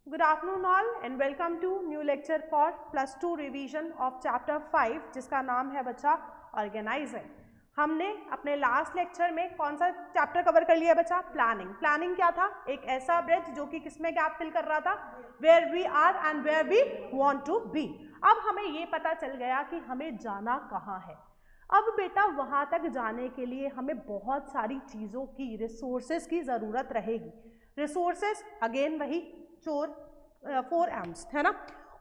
Good afternoon all and welcome to new lecture for plus 2 revision of chapter 5 जिसका नाम है बच्चा organising. हमने अपने लास्ट लेक्चर में कौन सा चैप्टर कवर कर लिया बच्चा? प्लानिंग। प्लानिंग क्या था? एक ऐसा ब्रिज जो कि किसमें गैप फिल कर रहा था? Where we are and where we want to be. अब हमें ये पता चल गया कि हमें जाना कहाँ है। अब बेटा वहाँ तक जाने के लिए हमें बहुत सारी चीज़ों की, रिसोर्सेज की ज़रूरत रहेगी। रिसोर्सेज अगेन वही 4 एम्स है ना।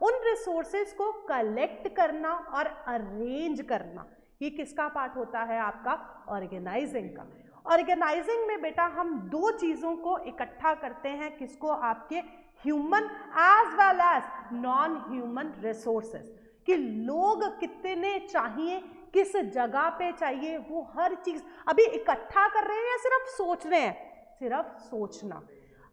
उन रिसोर्सेज को कलेक्ट करना और अरेंज करना, ये किसका पार्ट होता है? आपका ऑर्गेनाइजिंग का। ऑर्गेनाइजिंग में बेटा हम दो चीज़ों को इकट्ठा करते हैं, किसको? आपके human as well as non human resources, कि लोग कितने चाहिए, किस जगह पे चाहिए, वो हर चीज़ अभी इकट्ठा कर रहे हैं या सिर्फ सोच रहे हैं? सिर्फ सोचना।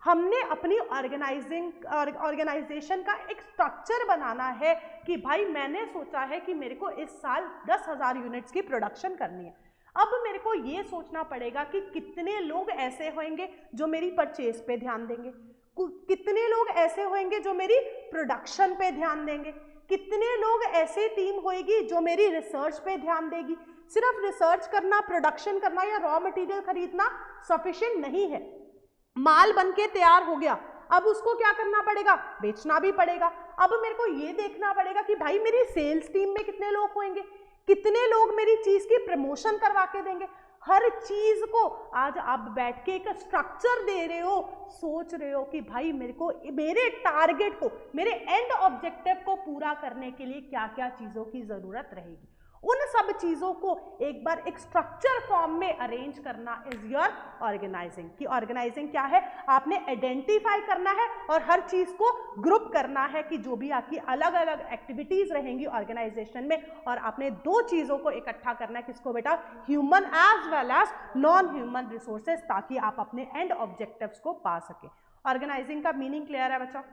हमने अपनी ऑर्गेनाइजेशन का एक स्ट्रक्चर बनाना है कि भाई मैंने सोचा है कि मेरे को इस साल 10,000 यूनिट्स की प्रोडक्शन करनी है। अब मेरे को ये सोचना पड़ेगा कि कितने लोग ऐसे होंगे जो मेरी परचेज पे ध्यान देंगे, कितने लोग ऐसे होंगे जो मेरी प्रोडक्शन पे ध्यान देंगे, कितने लोग ऐसे टीम होएगी जो मेरी रिसर्च पे ध्यान देगी। सिर्फ रिसर्च करना, प्रोडक्शन करना या रॉ मटेरियल खरीदना सफिशिएंट नहीं है। माल बन के तैयार हो गया, अब उसको क्या करना पड़ेगा? बेचना भी पड़ेगा। अब मेरे को ये देखना पड़ेगा कि भाई मेरी सेल्स टीम में कितने लोग होंगे, कितने लोग मेरी चीज की प्रमोशन करवा के देंगे। हर चीज को आज आप बैठ के एक स्ट्रक्चर दे रहे हो, सोच रहे हो कि भाई मेरे को मेरे टारगेट को, मेरे एंड ऑब्जेक्टिव को पूरा करने के लिए क्या क्या चीजों की जरूरत रहेगी। उन सब चीज़ों को एक बार एक स्ट्रक्चर फॉर्म में अरेंज करना इज योर ऑर्गेनाइजिंग। कि ऑर्गेनाइजिंग क्या है? आपने आइडेंटिफाई करना है और हर चीज़ को ग्रुप करना है कि जो भी आपकी अलग अलग एक्टिविटीज़ रहेंगी ऑर्गेनाइजेशन में, और आपने दो चीज़ों को इकट्ठा करना है, किसको बेटा? Human as well as non human resources, ताकि आप अपने एंड ऑब्जेक्टिव्स को पा सकें। ऑर्गेनाइजिंग का मीनिंग क्लियर है बच्चा?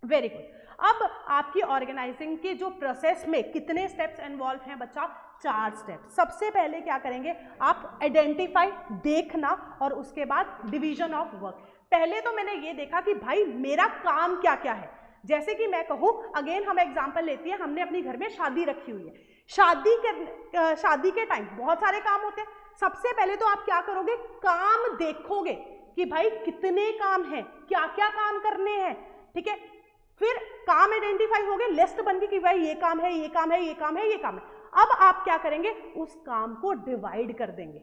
Very good. अब आपकी ऑर्गेनाइजिंग के जो प्रोसेस में कितने स्टेप्स इन्वॉल्व हैं बच्चा? 4 स्टेप्स। सबसे पहले क्या करेंगे आप? आइडेंटिफाई, देखना, और उसके बाद डिवीजन ऑफ वर्क। पहले तो मैंने ये देखा कि भाई मेरा काम क्या क्या है। जैसे कि मैं कहूँ, अगेन हम एग्जांपल लेती है, हमने अपनी घर में शादी रखी हुई है। शादी के टाइम बहुत सारे काम होते हैं। सबसे पहले तो आप क्या करोगे? काम देखोगे कि भाई कितने काम हैं, क्या क्या काम करने हैं, ठीक है। फिर काम आइडेंटिफाई हो गए, लिस्ट बन गई कि भाई ये काम है, ये काम है, ये काम है, ये काम है। अब आप क्या करेंगे? उस काम को डिवाइड कर देंगे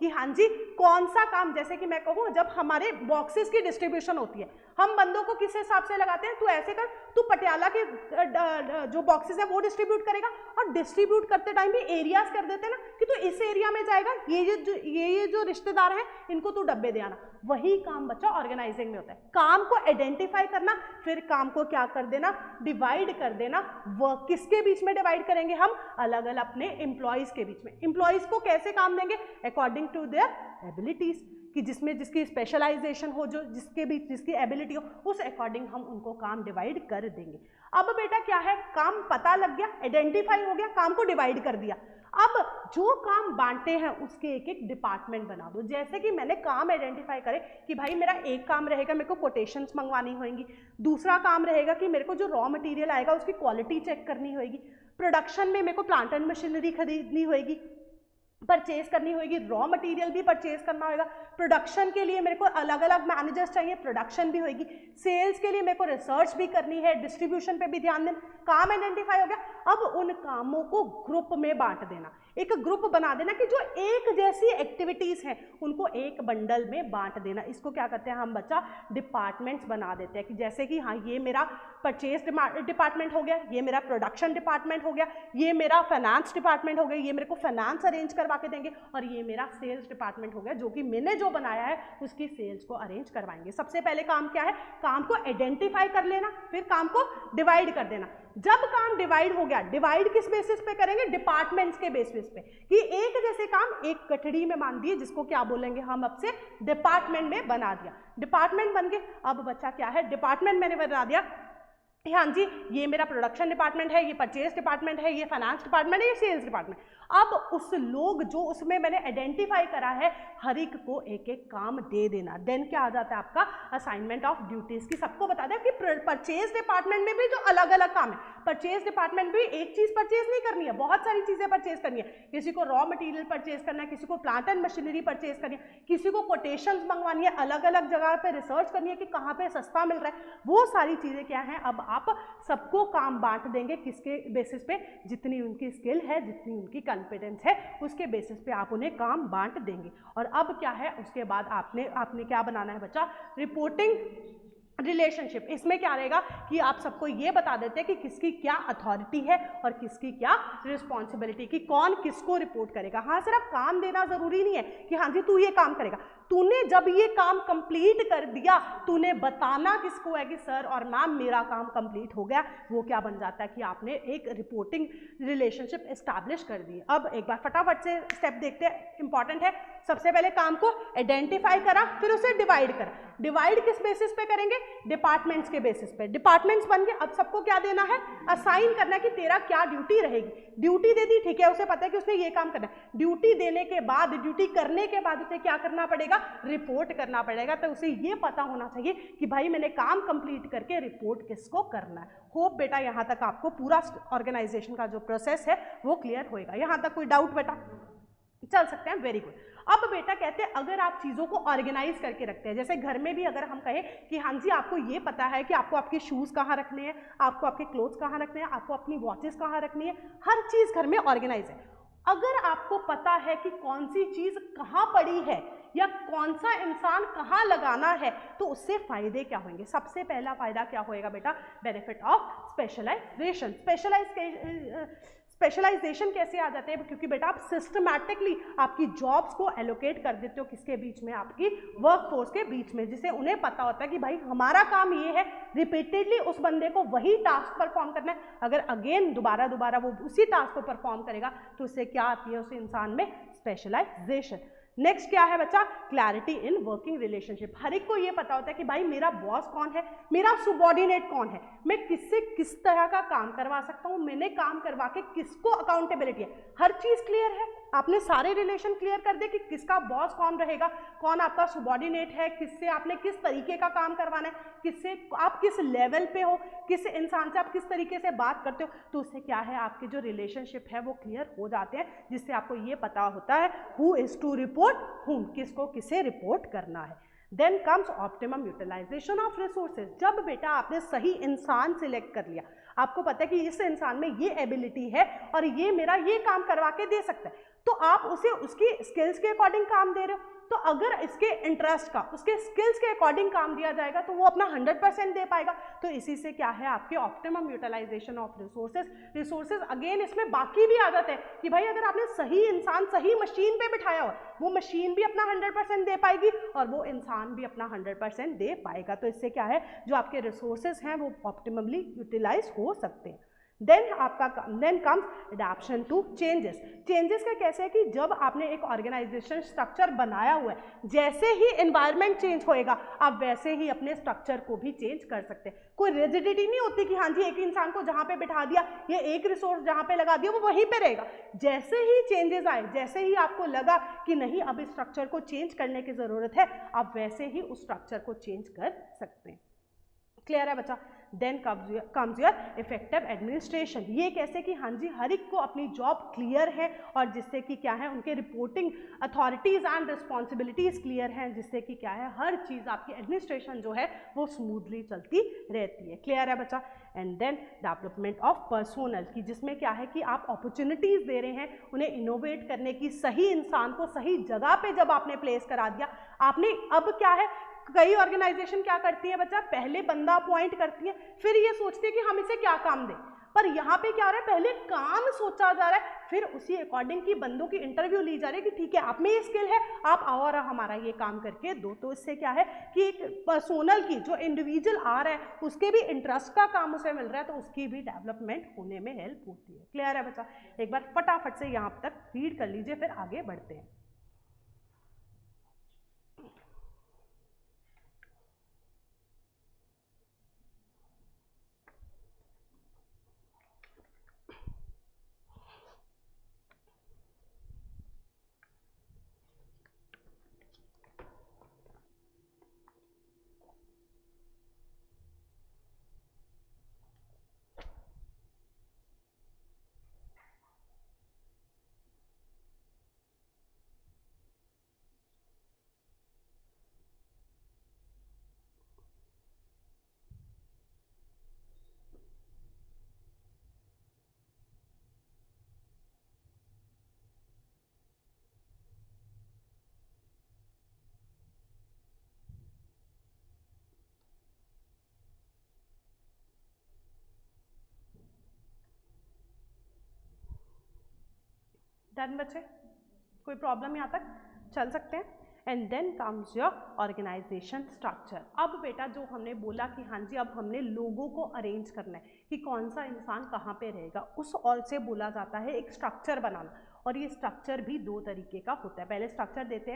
कि हाँ जी कौन सा काम। जैसे कि मैं कहूँ, जब हमारे बॉक्सेस की डिस्ट्रीब्यूशन होती है, हम बंदों को किस हिसाब से लगाते हैं? तू ऐसे कर, तू पटियाला के जो बॉक्सेस है वो डिस्ट्रीब्यूट करेगा, और डिस्ट्रीब्यूट करते टाइम भी एरियाज कर देते हैं ना कि तू इस एरिया में जाएगा, ये जो रिश्तेदार हैं इनको तू डब्बे दे आना। वही काम बच्चा ऑर्गेनाइजिंग में होता है। काम को आइडेंटिफाई करना, फिर काम को क्या कर देना? डिवाइड कर देना। वर्क किसके बीच में डिवाइड करेंगे हम? अलग अलग अपने एम्प्लॉयज के बीच में। एम्प्लॉयज को कैसे काम देंगे? अकॉर्डिंग टू देयर एबिलिटीज, कि जिसमें जिसकी स्पेशलाइजेशन हो, जो जिसके बीच जिसकी एबिलिटी हो, उस अकॉर्डिंग हम उनको काम डिवाइड कर देंगे। अब बेटा क्या है? काम पता लग गया, आइडेंटिफाई हो गया, काम को डिवाइड कर दिया। अब जो काम बांटे हैं उसके एक एक डिपार्टमेंट बना दो। जैसे कि मैंने काम आइडेंटिफाई करे कि भाई मेरा एक काम रहेगा, मेरे को कोटेशंस मंगवानी होंगी। दूसरा काम रहेगा कि मेरे को जो रॉ मटेरियल आएगा उसकी क्वालिटी चेक करनी होगी। प्रोडक्शन में मेरे को प्लांट एंड मशीनरी खरीदनी होगी, परचेज करनी होगी, रॉ मटेरियल भी परचेज करना होगा। प्रोडक्शन के लिए मेरे को अलग अलग मैनेजर्स चाहिए, प्रोडक्शन भी होगी। सेल्स के लिए मेरे को रिसर्च भी करनी है, डिस्ट्रीब्यूशन पे भी ध्यान देना। काम आइडेंटिफाई हो गया। अब उन कामों को ग्रुप में बांट देना, एक ग्रुप बना देना कि जो एक जैसी एक्टिविटीज हैं उनको एक बंडल में बांट देना। इसको क्या करते हैं हम बच्चा? डिपार्टमेंट्स बना देते हैं। कि जैसे कि हाँ ये मेरा परचेज डिपार्टमेंट हो गया, ये मेरा प्रोडक्शन डिपार्टमेंट हो गया, ये मेरा फाइनेंस डिपार्टमेंट हो गया, ये मेरे को फाइनेंस अरेंज करवा के देंगे, और ये मेरा सेल्स डिपार्टमेंट हो गया जो कि मैंने जो बनाया है उसकी सेल्स को अरेंज करवाएंगे। सबसे पहले काम क्या है? काम को आइडेंटिफाई कर लेना, फिर काम को डिवाइड कर देना। जब काम डिवाइड हो गया, डिवाइड किस बेसिस पे करेंगे? डिपार्टमेंट्स के बेसिस पे, कि एक जैसे काम एक गठड़ी में मान दिए, जिसको क्या बोलेंगे हम अब से? डिपार्टमेंट में बना दिया। डिपार्टमेंट बन गए। अब बच्चा क्या है? डिपार्टमेंट मैंने बना दिया, हाँ जी ये मेरा प्रोडक्शन डिपार्टमेंट है, ये परचेज डिपार्टमेंट है, ये फाइनेंस डिपार्टमेंट है, ये सेल्स डिपार्टमेंट। अब उस लोग जो उसमें मैंने आइडेंटिफाई करा है, हर एक को एक एक काम दे देना। देन क्या आ जाता है आपका असाइनमेंट ऑफ ड्यूटीज की सबको बता दें कि परचेज डिपार्टमेंट में भी जो अलग अलग काम है, परचेज डिपार्टमेंट भी एक चीज परचेज नहीं करनी है, बहुत सारी चीजें परचेज करनी है। किसी को रॉ मटेरियल परचेज करना है, किसी को प्लांट एंड मशीनरी परचेज करनी है, किसी को कोटेशंस मंगवानी है, अलग अलग जगह पे रिसर्च करनी है कि कहाँ पे सस्ता मिल रहा है। वो सारी चीजें क्या है, अब आप सबको काम बांट देंगे किसके बेसिस पे, जितनी उनकी स्किल है, जितनी उनकी कॉन्फिडेंस है, उसके बेसिस पे आप उन्हें काम बांट देंगे। और अब क्या है, उसके बाद आपने क्या बनाना है बच्चा, रिपोर्टिंग रिलेशनशिप। इसमें क्या रहेगा कि आप सबको ये बता देते हैं कि किसकी क्या अथॉरिटी है और किसकी क्या रिस्पॉन्सिबिलिटी, कि कौन किसको रिपोर्ट करेगा। हाँ सिर्फ काम देना जरूरी नहीं है कि हाँ जी तू ये काम करेगा, तूने जब ये काम कंप्लीट कर दिया, तूने बताना किसको है कि सर और मैम मेरा काम कंप्लीट हो गया। वो क्या बन जाता है कि आपने एक रिपोर्टिंग रिलेशनशिप एस्टैब्लिश कर दी। अब एक बार फटाफट से स्टेप देखते हैं, इंपॉर्टेंट है। सबसे पहले काम को आइडेंटिफाई करा, फिर उसे डिवाइड करा। डिवाइड किस बेसिस पे करेंगे, डिपार्टमेंट्स के बेसिस पे। डिपार्टमेंट्स बन गए, अब सबको क्या देना है, असाइन करना है कि तेरा क्या ड्यूटी रहेगी। ड्यूटी दे दी, ठीक है, उसे पता है कि उसने ये काम करना है। ड्यूटी देने के बाद, ड्यूटी करने के बाद उसे क्या करना पड़ेगा, रिपोर्ट करना पड़ेगा। तो उसे ये पता होना चाहिए कि भाई मैंने काम कंप्लीट करके रिपोर्ट किसको करना है। होप बेटा यहाँ तक आपको पूरा ऑर्गेनाइजेशन का जो प्रोसेस है वो क्लियर होएगा। यहाँ तक कोई डाउट बेटा, चल सकते हैं, वेरी गुड। अब बेटा कहते हैं अगर आप चीज़ों को ऑर्गेनाइज करके रखते हैं, जैसे घर में भी अगर हम कहें कि हाँ जी आपको ये पता है कि आपको आपके शूज़ कहाँ रखने हैं, आपको आपके क्लोथ्स कहाँ रखने हैं, आपको अपनी वॉचेस कहाँ रखनी है, हर चीज़ घर में ऑर्गेनाइज है। अगर आपको पता है कि कौन सी चीज़ कहाँ पड़ी है या कौन सा इंसान कहाँ लगाना है, तो उससे फायदे क्या होंगे। सबसे पहला फायदा क्या होएगा बेटा, बेनिफिट ऑफ स्पेशलाइजेशन। स्पेशलाइजेशन कैसे आ जाते हैं, क्योंकि बेटा आप सिस्टमैटिकली आपकी जॉब्स को एलोकेट कर देते हो किसके बीच में, आपकी वर्कफोर्स के बीच में, जिसे उन्हें पता होता है कि भाई हमारा काम ये है, रिपीटेडली उस बंदे को वही टास्क परफॉर्म करना है। अगर अगेन दोबारा वो उसी टास्क को परफॉर्म करेगा तो उससे क्या आती है, उस इंसान में स्पेशलाइजेशन। नेक्स्ट क्या है बच्चा, क्लैरिटी इन वर्किंग रिलेशनशिप। हर एक को ये पता होता है कि भाई मेरा बॉस कौन है, मेरा सुबॉर्डिनेट कौन है, मैं किससे किस तरह का काम करवा सकता हूँ, मैंने काम करवा के किसको अकाउंटेबिलिटी है, हर चीज क्लियर है। आपने सारे रिलेशन क्लियर कर दे कि किसका बॉस कौन रहेगा, कौन आपका सुबॉर्डिनेट है, किससे आपने किस तरीके का काम करवाना है, किससे आप किस लेवल पे हो, किस इंसान से आप किस तरीके से बात करते हो, तो उससे क्या है आपके जो रिलेशनशिप है वो क्लियर हो जाते हैं, जिससे आपको ये पता होता है who is to report whom, किसको किसे रिपोर्ट करना है। Then comes optimum utilisation of resources. जब बेटा आपने सही इंसान सिलेक्ट कर लिया, आपको पता है कि इस इंसान में ये एबिलिटी है और ये मेरा ये काम करवा के दे सकता है, तो आप उसे उसकी स्किल्स के अकॉर्डिंग काम दे रहे हो। तो अगर इसके इंटरेस्ट का, उसके स्किल्स के अकॉर्डिंग काम दिया जाएगा तो वो अपना 100% दे पाएगा। तो इसी से क्या है आपके optimum utilisation of resources again इसमें बाकी भी आ जाते हैं कि भाई अगर आपने सही इंसान सही मशीन पे बिठाया हो, वो मशीन भी अपना 100% दे पाएगी और वो इंसान भी अपना 100% दे पाएगा। तो इससे क्या है, जो आपके रिसोर्सेज हैं वो ऑप्टिममली यूटिलाइज हो सकते हैं। Then comes adaption to changes. Changes का कैसे है कि जब आपने एक ऑर्गेनाइजेशन स्ट्रक्चर बनाया हुआ है, जैसे ही एनवायरनमेंट चेंज होएगा आप वैसे ही अपने स्ट्रक्चर को भी चेंज कर सकते हैं। कोई रिजिडिटी नहीं होती कि हाँ जी एक इंसान को जहाँ पे बिठा दिया, ये एक रिसोर्स जहाँ पे लगा दिया वो वहीं पे रहेगा। जैसे ही चेंजेस आए, जैसे ही आपको लगा कि नहीं अब इस स्ट्रक्चर को चेंज करने की जरूरत है, आप वैसे ही उस स्ट्रक्चर को चेंज कर सकते हैं। क्लियर है बच्चा। Then comes your effective administration. ये कैसे कि हाँ जी हर एक को अपनी जॉब क्लियर है और जिससे कि क्या है उनके reporting authorities and responsibilities clear हैं, जिससे कि क्या है हर चीज़ आपकी एडमिनिस्ट्रेशन जो है वो स्मूथली चलती रहती है। क्लियर है बच्चा। And then development of personnel की, जिसमें क्या है कि आप अपॉर्चुनिटीज़ दे रहे हैं उन्हें इनोवेट करने की। सही इंसान को सही जगह पे जब आपने प्लेस करा दिया, आपने अब क्या है, कई ऑर्गेनाइजेशन क्या करती है बच्चा, पहले बंदा अपॉइंट करती है फिर ये सोचती है कि हम इसे क्या काम दें, पर यहाँ पे क्या हो रहा है, पहले काम सोचा जा रहा है फिर उसी अकॉर्डिंग की बंदों की इंटरव्यू ली जा रही है कि ठीक है आप में ये स्किल है, आप आओ और हमारा ये काम करके दो। तो इससे क्या है कि एक पर्सोनल की जो इंडिविजुअल आ रहा है उसके भी इंटरेस्ट का काम उसे मिल रहा है, तो उसकी भी डेवलपमेंट होने में हेल्प होती है। क्लियर है बच्चा। एक बार फटाफट से यहाँ तक रीड कर लीजिए फिर आगे बढ़ते हैं। डन बच्चे, कोई प्रॉब्लम यहाँ तक चल सकते हैं? And then comes your organisation structure. अब बेटा जो हमने बोला कि हाँ जी अब हमने लोगों को अरेंज करना है कि कौन सा इंसान कहाँ पे रहेगा, उस और से बोला जाता है एक स्ट्रक्चर बनाना। और ये स्ट्रक्चर भी दो तरीके का होता है। पहले स्ट्रक्चर देखते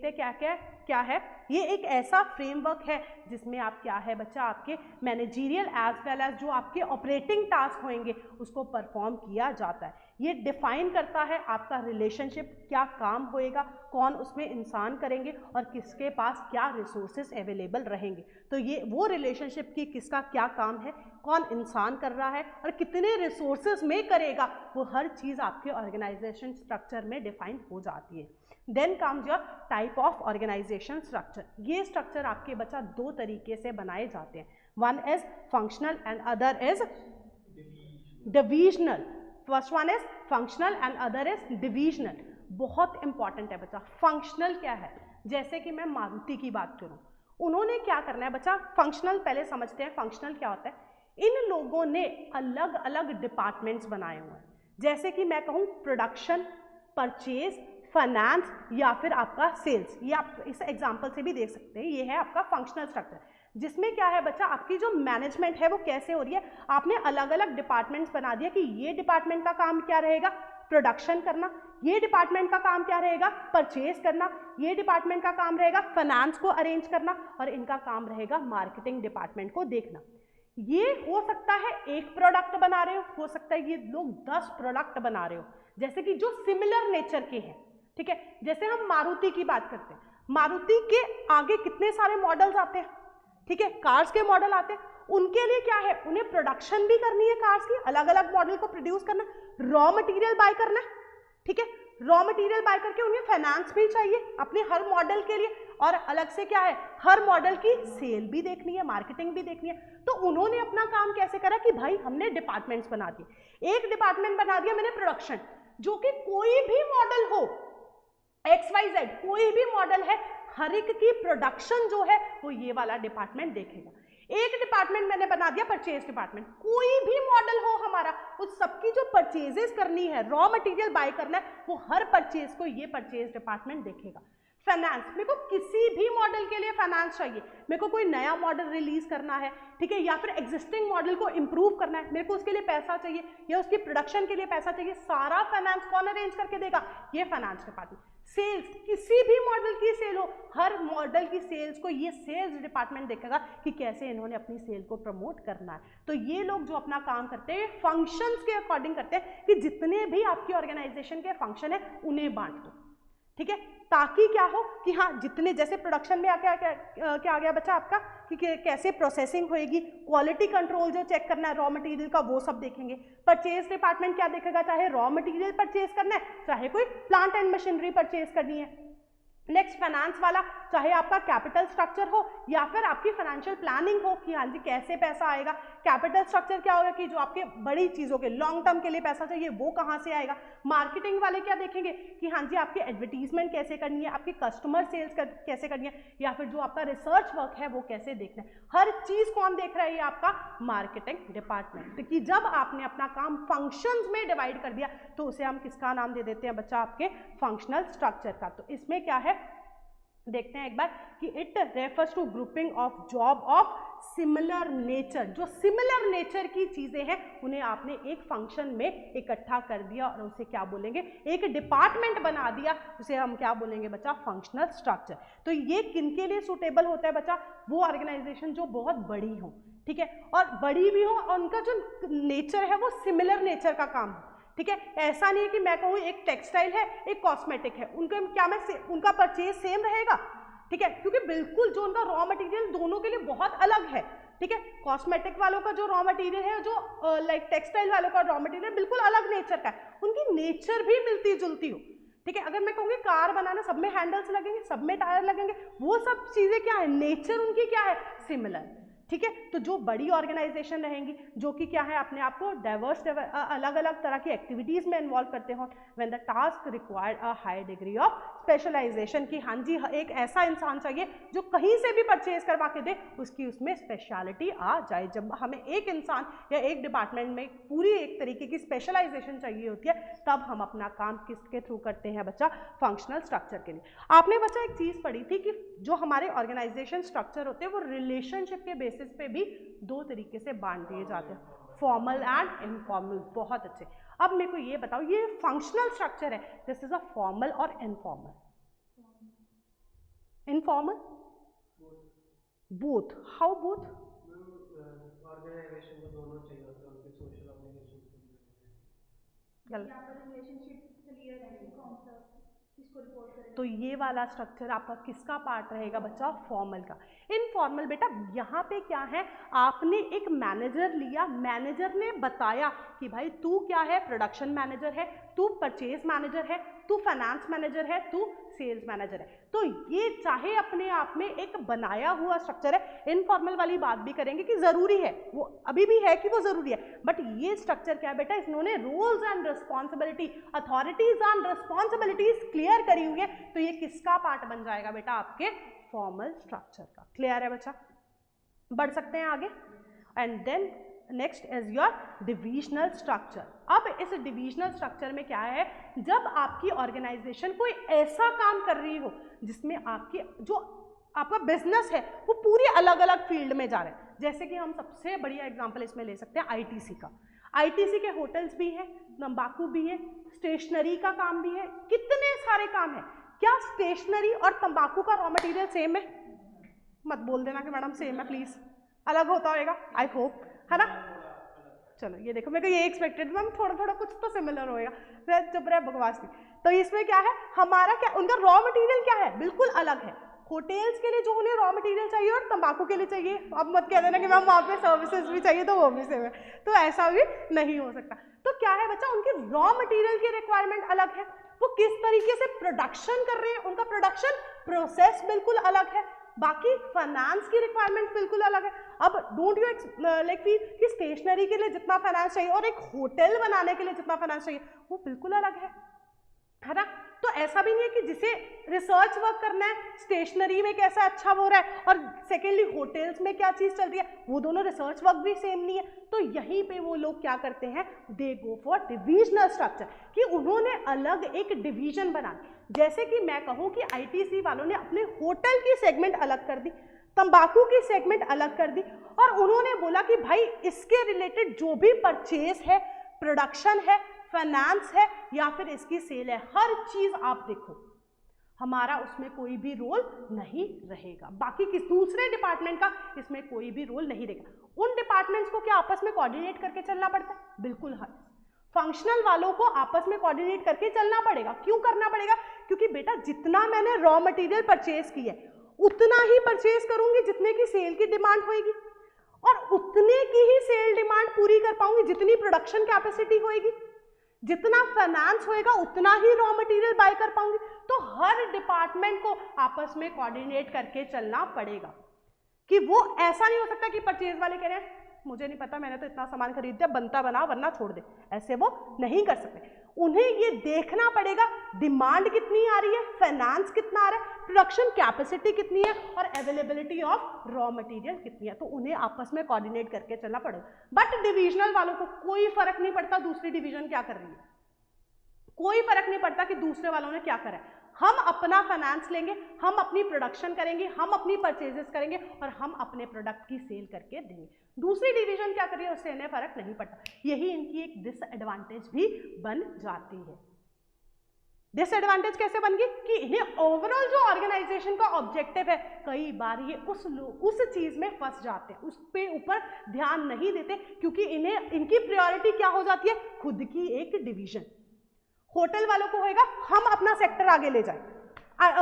हैं क्या है। ये एक ऐसा फ्रेमवर्क है जिसमें आप क्या है बच्चा, आपके मैनेजीरियल एज वेल एज जो आपके ऑपरेटिंग टास्क होंगे उसको परफॉर्म किया जाता है। ये डिफाइन करता है आपका रिलेशनशिप, क्या काम होएगा, कौन उसमें इंसान करेंगे और किसके पास क्या रिसोर्सेज अवेलेबल रहेंगे। तो ये वो रिलेशनशिप की किसका क्या काम है, कौन इंसान कर रहा है और कितने रिसोर्सेज में करेगा, वो हर चीज़ आपके ऑर्गेनाइजेशन स्ट्रक्चर में डिफाइन हो जाती है। Then comes your type of organisation structure. ये स्ट्रक्चर आपके बच्चा दो तरीके से बनाए जाते हैं, one is functional and other is divisional. First one is functional and other is divisional. बहुत इंपॉर्टेंट है बच्चा। फंक्शनल क्या है, जैसे कि मैं मारुति की बात करूं, उन्होंने क्या करना है बच्चा, फंक्शनल पहले समझते हैं। फंक्शनल क्या होता है, इन लोगों ने अलग अलग डिपार्टमेंट्स बनाए हुए हैं। जैसे कि मैं कहूँ प्रोडक्शन, परचेज, फाइनेंस या फिर आपका सेल्स। ये आप इस एग्जांपल से भी देख सकते हैं। ये है आपका फंक्शनल स्ट्रक्चर, जिसमें क्या है बच्चा, आपकी जो मैनेजमेंट है वो कैसे हो रही है। आपने अलग अलग डिपार्टमेंट्स बना दिया कि ये डिपार्टमेंट का काम क्या रहेगा, प्रोडक्शन करना, ये डिपार्टमेंट का काम क्या रहेगा, परचेज करना, ये डिपार्टमेंट का काम रहेगा फाइनेंस को अरेंज करना और इनका काम रहेगा मार्केटिंग डिपार्टमेंट को देखना। ये हो सकता है एक प्रोडक्ट बना रहे हो सकता है ये लोग 10 प्रोडक्ट बना रहे हो, जैसे कि जो सिमिलर नेचर के हैं। ठीक है, जैसे हम मारुति की बात करते हैं, मारुति के आगे कितने सारे मॉडल्स आते हैं। ठीक है, कार्स के मॉडल आते हैं, उनके लिए क्या है, उन्हें प्रोडक्शन भी करनी है कार्स की, अलग अलग मॉडल को प्रोड्यूस करना, रॉ मटेरियल बाय करना है। ठीक है, रॉ मटेरियल बाय करके उन्हें फाइनेंस भी चाहिए अपने हर मॉडल के लिए, और अलग से क्या है, हर मॉडल की सेल भी देखनी है, मार्केटिंग भी देखनी है। तो उन्होंने अपना काम कैसे करा कि भाई हमने डिपार्टमेंट्स बना दिए। एक डिपार्टमेंट बना दिया मैंने प्रोडक्शन, जो कि कोई भी मॉडल हो, XYZ कोई भी मॉडल है, हर एक की प्रोडक्शन जो है वो ये वाला डिपार्टमेंट देखेगा। एक डिपार्टमेंट मैंने बना दिया परचेज डिपार्टमेंट, कोई भी मॉडल हो हमारा, उस सबकी जो परचेजेस करनी है, रॉ मटेरियल बाय करना है, वो हर परचेज को ये परचेज डिपार्टमेंट देखेगा। फाइनेंस, मेरे को किसी भी मॉडल के लिए फाइनेंस चाहिए, मेरे को कोई नया मॉडल रिलीज करना है, ठीक है, या फिर एग्जिस्टिंग मॉडल को इंप्रूव करना है, मेरे को उसके लिए पैसा चाहिए या उसकी प्रोडक्शन के लिए पैसा चाहिए, सारा फाइनेंस कौन अरेंज करके देगा, ये फाइनेंस डिपार्टमेंट। सेल्स, किसी भी मॉडल की सेल हो, हर मॉडल की सेल्स को ये सेल्स डिपार्टमेंट देखेगा कि कैसे इन्होंने अपनी सेल को प्रमोट करना है। तो ये लोग जो अपना काम करते हैं फंक्शंस के अकॉर्डिंग करते हैं कि जितने भी आपकी ऑर्गेनाइजेशन के फंक्शन है उन्हें बांट दो। ठीक है, ताकि क्या हो कि हाँ जितने, जैसे प्रोडक्शन में क्या आ गया बच्चा आपका कि कैसे प्रोसेसिंग होएगी, क्वालिटी कंट्रोल जो चेक करना है रॉ मटेरियल का वो सब देखेंगे। परचेज डिपार्टमेंट क्या देखेगा, चाहे रॉ मटेरियल परचेज करना है, चाहे कोई प्लांट एंड मशीनरी परचेज करनी है। नेक्स्ट फाइनेंस वाला, चाहे आपका कैपिटल स्ट्रक्चर हो या फिर आपकी फाइनेंशियल प्लानिंग हो कि हाँ जी कैसे पैसा आएगा। कैपिटल स्ट्रक्चर क्या होगा कि जो आपके बड़ी चीज़ों के लॉन्ग टर्म के लिए पैसा चाहिए वो कहाँ से आएगा। मार्केटिंग वाले क्या देखेंगे कि हाँ जी आपकी एडवर्टीजमेंट कैसे करनी है, आपकी कस्टमर सेल्स कैसे करनी है, या फिर जो आपका रिसर्च वर्क है वो कैसे देखना है। हर चीज़ कौन देख रहा है, ये आपका मार्केटिंग डिपार्टमेंट। तो कि जब आपने अपना काम फंक्शंस में डिवाइड कर दिया तो उसे हम किसका नाम दे देते हैं बच्चा, आपके फंक्शनल स्ट्रक्चर का। तो इसमें क्या है देखते हैं एक बार कि it refers to grouping of job of similar nature. जो सिमिलर नेचर की चीजें हैं उन्हें आपने एक फंक्शन में इकट्ठा कर दिया और उसे क्या बोलेंगे, एक डिपार्टमेंट बना दिया, उसे हम क्या बोलेंगे बच्चा, फंक्शनल स्ट्रक्चर। तो ये किनके लिए सूटेबल होता है बच्चा, वो ऑर्गेनाइजेशन जो बहुत बड़ी हो, ठीक है, और बड़ी भी हो और उनका जो नेचर है वो सिमिलर नेचर का काम हो। ठीक है, ऐसा नहीं है कि मैं कहूँ एक टेक्सटाइल है एक कॉस्मेटिक है, उनका क्या उनका परचेज सेम रहेगा। ठीक है, क्योंकि बिल्कुल जो उनका रॉ मटेरियल दोनों के लिए बहुत अलग है। ठीक है, कॉस्मेटिक वालों का जो रॉ मटेरियल है, जो लाइक टेक्सटाइल वालों का रॉ मटेरियल बिल्कुल अलग नेचर का है, उनकी नेचर भी मिलती जुलती हो। ठीक है, अगर मैं कहूँगी कार बनाना, सब में हैंडल्स लगेंगे, सब में टायर लगेंगे, वो सब चीज़ें क्या है, नेचर उनकी क्या है, सिमिलर। ठीक है, तो जो बड़ी ऑर्गेनाइजेशन रहेंगी जो कि क्या है अपने आप को डाइवर्स अलग अलग तरह की एक्टिविटीज में इन्वॉल्व करते हो, when the task required a high degree of specialisation की, हाँ जी एक ऐसा इंसान चाहिए जो कहीं से भी परचेज करवा के दे, उसकी उसमें स्पेशलिटी आ जाए। जब हमें एक इंसान या एक डिपार्टमेंट में पूरी एक तरीके की स्पेशलाइजेशन चाहिए होती है, तब हम अपना काम किसके थ्रू करते हैं बच्चा? फंक्शनल स्ट्रक्चर के लिए। आपने बच्चा एक चीज़ पढ़ी थी कि जो हमारे ऑर्गेनाइजेशन स्ट्रक्चर होते हैं वो रिलेशनशिप के बेसिस पे भी दो तरीके से बांट दिए जाते हैं, फॉर्मल एंड इनफॉर्मल। बहुत अच्छे। अब मेरे को ये बताओ, ये फंक्शनल स्ट्रक्चर है, दिस इज अ फॉर्मल और informal? Informal? Both. How both? Organisation को दोनों चाहिए होते हैं उनके सोशल ऑब्लिगेशन पूरी करने। तो ये वाला स्ट्रक्चर आपका किसका पार्ट रहेगा बच्चा? फॉर्मल का। इनफॉर्मल बेटा यहाँ पे क्या है, आपने एक मैनेजर लिया, मैनेजर ने बताया कि भाई तू क्या है? प्रोडक्शन मैनेजर है, तू परचेज मैनेजर है, तू फाइनेंस मैनेजर है, तू सेल्स मैनेजर है। तो ये चाहे अपने आप में एक बनाया हुआ स्ट्रक्चर है। इनफॉर्मल वाली बात भी करेंगे कि जरूरी है, वो अभी भी है कि वो जरूरी है, बट ये स्ट्रक्चर क्या है बेटा, इन्होंने rules and responsibility, authorities and responsibilities clear करी हुई है, तो ये किसका पार्ट बन जाएगा बेटा? आपके फॉर्मल स्ट्रक्चर का। क्लियर है बच्चा? बढ़ सकते हैं आगे। And then next is your divisional structure. अब इस डिविजनल स्ट्रक्चर में क्या है, जब आपकी ऑर्गेनाइजेशन कोई ऐसा काम कर रही हो जिसमें आपकी जो आपका बिजनेस है वो पूरी अलग अलग फील्ड में जा रहा है। जैसे कि हम सबसे बढ़िया एग्जांपल इसमें ले सकते हैं आईटीसी का। आईटीसी के होटल्स भी हैं, तंबाकू भी है, स्टेशनरी का काम भी है, कितने सारे काम है। क्या स्टेशनरी और तंबाकू का रॉ मटेरियल सेम है? मत बोल देना कि मैडम सेम है प्लीज, अलग होता होगा, आई होप, है ना? चलो ये देखो, मेरे को ये एक्सपेक्टेड मैम थोड़ा थोड़ा कुछ तो सिमिलर होएगा, चुप रहे बकवास नहीं। तो इसमें क्या है, हमारा क्या, उनका रॉ मटेरियल क्या है, बिल्कुल अलग है। होटल्स के लिए जो उन्हें रॉ मटेरियल चाहिए और तंबाकू के लिए चाहिए, अब मत कह देना कि मैम वहाँ पे सर्विसेज भी चाहिए तो वो भी सेम है, तो ऐसा भी नहीं हो सकता। तो क्या है बच्चा, उनके रॉ मटेरियल की रिक्वायरमेंट अलग है, वो किस तरीके से प्रोडक्शन कर रहे हैं, उनका प्रोडक्शन प्रोसेस बिल्कुल अलग है, बाकी फाइनेंस की रिक्वायरमेंट बिल्कुल अलग है। अब डोंट यू लाइक फील कि स्टेशनरी के लिए जितना फाइनेंस चाहिए और एक होटल बनाने के लिए जितना फाइनेंस चाहिए वो बिल्कुल अलग है ना? तो ऐसा भी नहीं है कि जिसे रिसर्च वर्क करना है स्टेशनरी में कैसा अच्छा हो रहा है और सेकेंडली होटल्स में क्या चीज़ चल रही है, वो दोनों रिसर्च वर्क भी सेम नहीं है। तो यहीं पे वो लोग क्या करते हैं, दे गो फॉर डिविजनल स्ट्रक्चर, कि उन्होंने अलग एक डिवीजन बना। जैसे कि मैं कहूँ कि आईटीसी वालों ने अपने होटल की सेगमेंट अलग कर दी, तंबाकू की सेगमेंट अलग कर दी, और उन्होंने बोला कि भाई इसके रिलेटेड जो भी परचेज है, प्रोडक्शन है, फाइनेंस है या फिर इसकी सेल है, हर चीज आप देखो, हमारा उसमें कोई भी रोल नहीं रहेगा, बाकी किस दूसरे डिपार्टमेंट का इसमें कोई भी रोल नहीं रहेगा। उन डिपार्टमेंट्स को क्या आपस में कोऑर्डिनेट करके चलना पड़ता है? बिल्कुल हाँ, फंक्शनल वालों को आपस में कोऑर्डिनेट करके चलना पड़ेगा। क्यों करना पड़ेगा? क्योंकि बेटा जितना मैंने रॉ मटेरियल परचेज किया है उतना ही परचेज करूंगी जितने की सेल की डिमांड होगी, और उतने की ही सेल डिमांड पूरी कर पाऊंगी जितनी प्रोडक्शन कैपेसिटी होगी, जितना फाइनेंस होएगा उतना ही रॉ मटेरियल बाय कर पाऊंगी। तो हर डिपार्टमेंट को आपस में कोऑर्डिनेट करके चलना पड़ेगा, कि वो ऐसा नहीं हो सकता कि परचेज वाले कह रहे हैं मुझे नहीं पता, मैंने तो इतना सामान खरीद दिया, बनता बना वरना छोड़ दे, ऐसे वो नहीं कर सकते। उन्हें ये देखना पड़ेगा डिमांड कितनी आ रही है, फाइनेंस कितना आ रहा है, प्रोडक्शन कैपेसिटी कितनी है और अवेलेबिलिटी ऑफ रॉ मटेरियल कितनी है, तो उन्हें आपस में कोऑर्डिनेट करके चलना पड़ेगा। बट डिविजनल वालों को कोई फर्क नहीं पड़ता दूसरी डिवीजन क्या कर रही है, कोई फर्क नहीं पड़ता कि दूसरे वालों ने क्या करा है, हम अपना फाइनेंस लेंगे, हम अपनी प्रोडक्शन करेंगे, हम अपनी परचेजेस करेंगे और हम अपने प्रोडक्ट की सेल करके देंगे। दूसरी डिवीजन क्या कर रही है उससे इन्हें फर्क नहीं पड़ता। यही इनकी एक डिसएडवांटेज भी बन जाती है। डिसएडवांटेज कैसे बन गई कि इन्हें ओवरऑल जो ऑर्गेनाइजेशन का ऑब्जेक्टिव है, कई बार ये उस चीज में फंस जाते हैं, उस पे ऊपर ध्यान नहीं देते, क्योंकि इन्हें इनकी प्रायोरिटी क्या हो जाती है, खुद की एक डिवीजन। होटल वालों को होएगा हम अपना सेक्टर आगे ले जाए,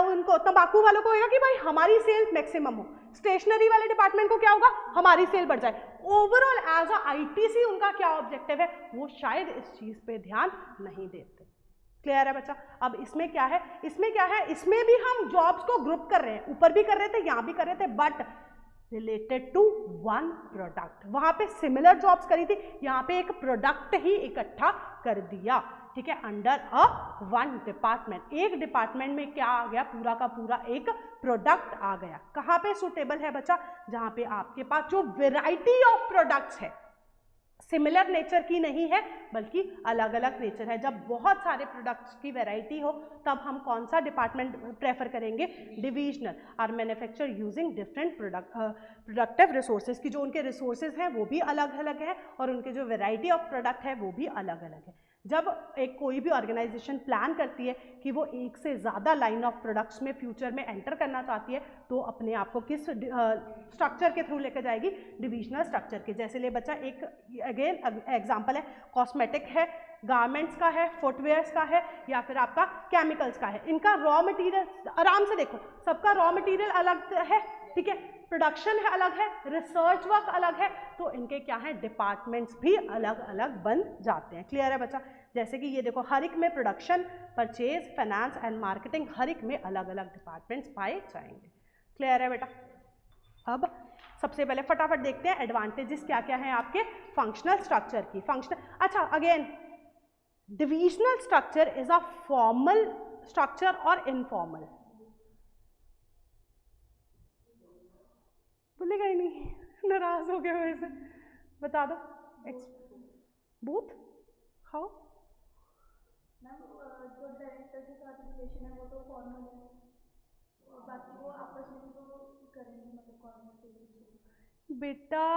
उनको तंबाकू वालों को होगा कि भाई हमारी सेल मैक्सिमम हो, स्टेशनरी वाले डिपार्टमेंट को क्या होगा हमारी सेल बढ़ जाए। ओवरऑल एज अ आईटीसी उनका क्या ऑब्जेक्टिव है वो शायद इस चीज पे ध्यान नहीं देते। क्लियर है बच्चा? अब इसमें क्या है, इसमें क्या है, इसमें भी हम जॉब्स को ग्रुप कर रहे हैं, ऊपर भी कर रहे थे यहाँ भी कर रहे थे, but related to one product. वहां पे सिमिलर जॉब्स करी थी, यहाँ पे एक प्रोडक्ट ही इकट्ठा कर दिया। ठीक है, अंडर अ वन डिपार्टमेंट। एक डिपार्टमेंट में क्या आ गया, पूरा का पूरा एक प्रोडक्ट आ गया। कहाँ पे सूटेबल है बच्चा, जहाँ पे आपके पास जो वेराइटी ऑफ प्रोडक्ट्स है सिमिलर नेचर की नहीं है बल्कि अलग अलग नेचर है। जब बहुत सारे प्रोडक्ट्स की वैरायटी हो तब हम कौन सा डिपार्टमेंट प्रेफर करेंगे, divisional. Are manufacture using different productive resources, की जो उनके रिसोर्सेज हैं वो भी अलग अलग है और उनके जो वैरायटी ऑफ प्रोडक्ट है वो भी अलग अलग है। जब एक कोई भी ऑर्गेनाइजेशन प्लान करती है कि वो एक से ज़्यादा लाइन ऑफ प्रोडक्ट्स में फ्यूचर में एंटर करना चाहती है तो अपने आप को किस स्ट्रक्चर के थ्रू लेकर जाएगी, डिविजनल स्ट्रक्चर के। जैसे ले बच्चा एक अगेन एग्जांपल है, कॉस्मेटिक है, गारमेंट्स का है, फुटवेयर्स का है या फिर आपका केमिकल्स का है। इनका रॉ मटेरियल आराम से देखो, सबका रॉ मटेरियल अलग है, ठीक है, प्रोडक्शन है अलग है, रिसर्च वर्क अलग है, तो इनके क्या है, डिपार्टमेंट्स भी अलग अलग बन जाते हैं। क्लियर है बच्चा। जैसे कि ये देखो, हर एक में production, purchase, finance and marketing, हर एक में अलग अलग डिपार्टमेंट्स पाए जाएंगे। क्लियर है बेटा। अब सबसे पहले फटाफट देखते हैं एडवांटेजेस क्या क्या हैं आपके फंक्शनल स्ट्रक्चर की। अच्छा again, divisional structure is a formal structure और इनफॉर्मल, बोलेगा ही नहीं, नाराज हो गए वैसे, बता दो। बोथ हाउ मैम, जो डायरेक्टर के साथ रिलेशन है वो तो फॉर्मल है और बाकी वो आपस में भी तो करेंगे, मतलब कॉर्डिनेट। बेटा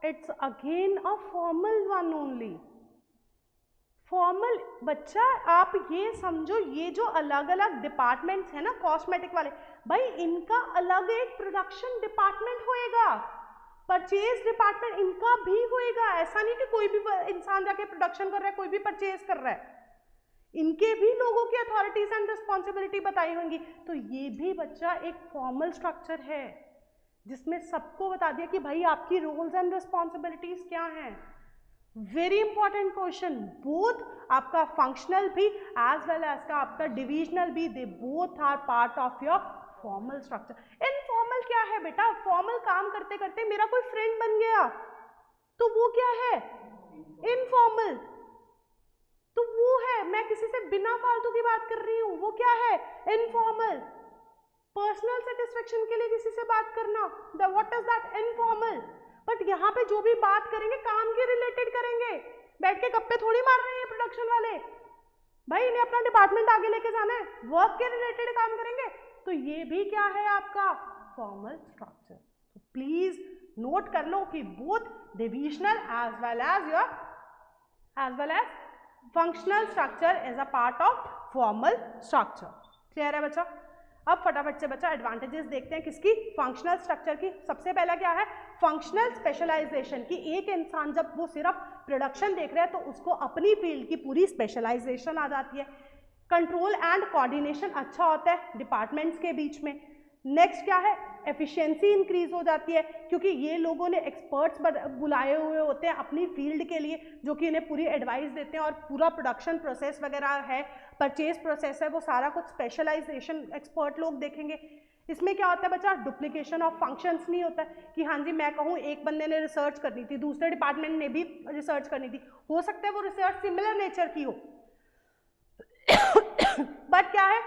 it's again a formal one only. Formal बच्चा, आप ये समझो, ये जो अलग अलग डिपार्टमेंट्स है ना, कॉस्मेटिक वाले, भाई इनका अलग एक प्रोडक्शन डिपार्टमेंट होएगा, परचेज डिपार्टमेंट इनका भी होएगा। ऐसा नहीं कि कोई भी इंसान जाके प्रोडक्शन कर रहा है, कोई भी परचेज कर रहा है, इनके भी लोगों की अथॉरिटीज एंड रिस्पॉन्सिबिलिटी बताई होंगी। तो ये भी बच्चा एक फॉर्मल स्ट्रक्चर है जिसमें सबको बता दिया कि भाई आपकी रोल्स एंड रिस्पॉन्सिबिलिटीज क्या हैं। Very important question. बोथ आपका फंक्शनल भी एज वेल एज का आपका डिविजनल भी, they both are part of your formal structure. Informal क्या है बेटा, फॉर्मल काम करते करते मेरा कोई फ्रेंड बन गया तो वो क्या है, इनफॉर्मल। तो वो है, मैं किसी से बिना फालतू की बात कर रही हूं, वो क्या है, इनफॉर्मल। पर्सनल सेटिस्फेक्शन के लिए किसी से बात करना, what is that, informal. But यहाँ पे जो भी बात करेंगे काम के रिलेटेड करेंगे, बैठ के गप्पे थोड़ी मार रहे हैं प्रोडक्शन वाले, भाई इन्हें अपना डिपार्टमेंट आगे लेके जाना है, वर्क के रिलेटेड काम करेंगे। तो ये भी क्या है आपका फॉर्मल स्ट्रक्चर। तो प्लीज नोट कर लो कि both divisional as well as functional structure is a part of formal structure. Clear है बच्चा। अब फटाफट से बच्चा एडवांटेजेस देखते हैं किसकी, फंक्शनल स्ट्रक्चर की। सबसे पहला क्या है, फंक्शनल स्पेशलाइजेशन की। एक इंसान जब वो सिर्फ प्रोडक्शन देख रहा है तो उसको अपनी फील्ड की पूरी स्पेशलाइजेशन आ जाती है। कंट्रोल एंड कोऑर्डिनेशन अच्छा होता है डिपार्टमेंट्स के बीच में। नेक्स्ट क्या है, एफिशिएंसी इंक्रीज हो जाती है क्योंकि ये लोगों ने एक्सपर्ट्स बुलाए हुए होते हैं अपनी फील्ड के लिए, जो कि इन्हें पूरी एडवाइस देते हैं और पूरा प्रोडक्शन प्रोसेस वगैरह है, परचेज प्रोसेस है, वो सारा कुछ स्पेशलाइजेशन एक्सपर्ट लोग देखेंगे। इसमें क्या होता है बच्चा, डुप्लीकेशन ऑफ फंक्शंस नहीं होता है कि हाँ जी मैं कहूँ एक बंदे ने रिसर्च करनी थी, दूसरे डिपार्टमेंट ने भी रिसर्च करनी थी, हो सकता है वो रिसर्च सिमिलर नेचर की हो बट क्या है,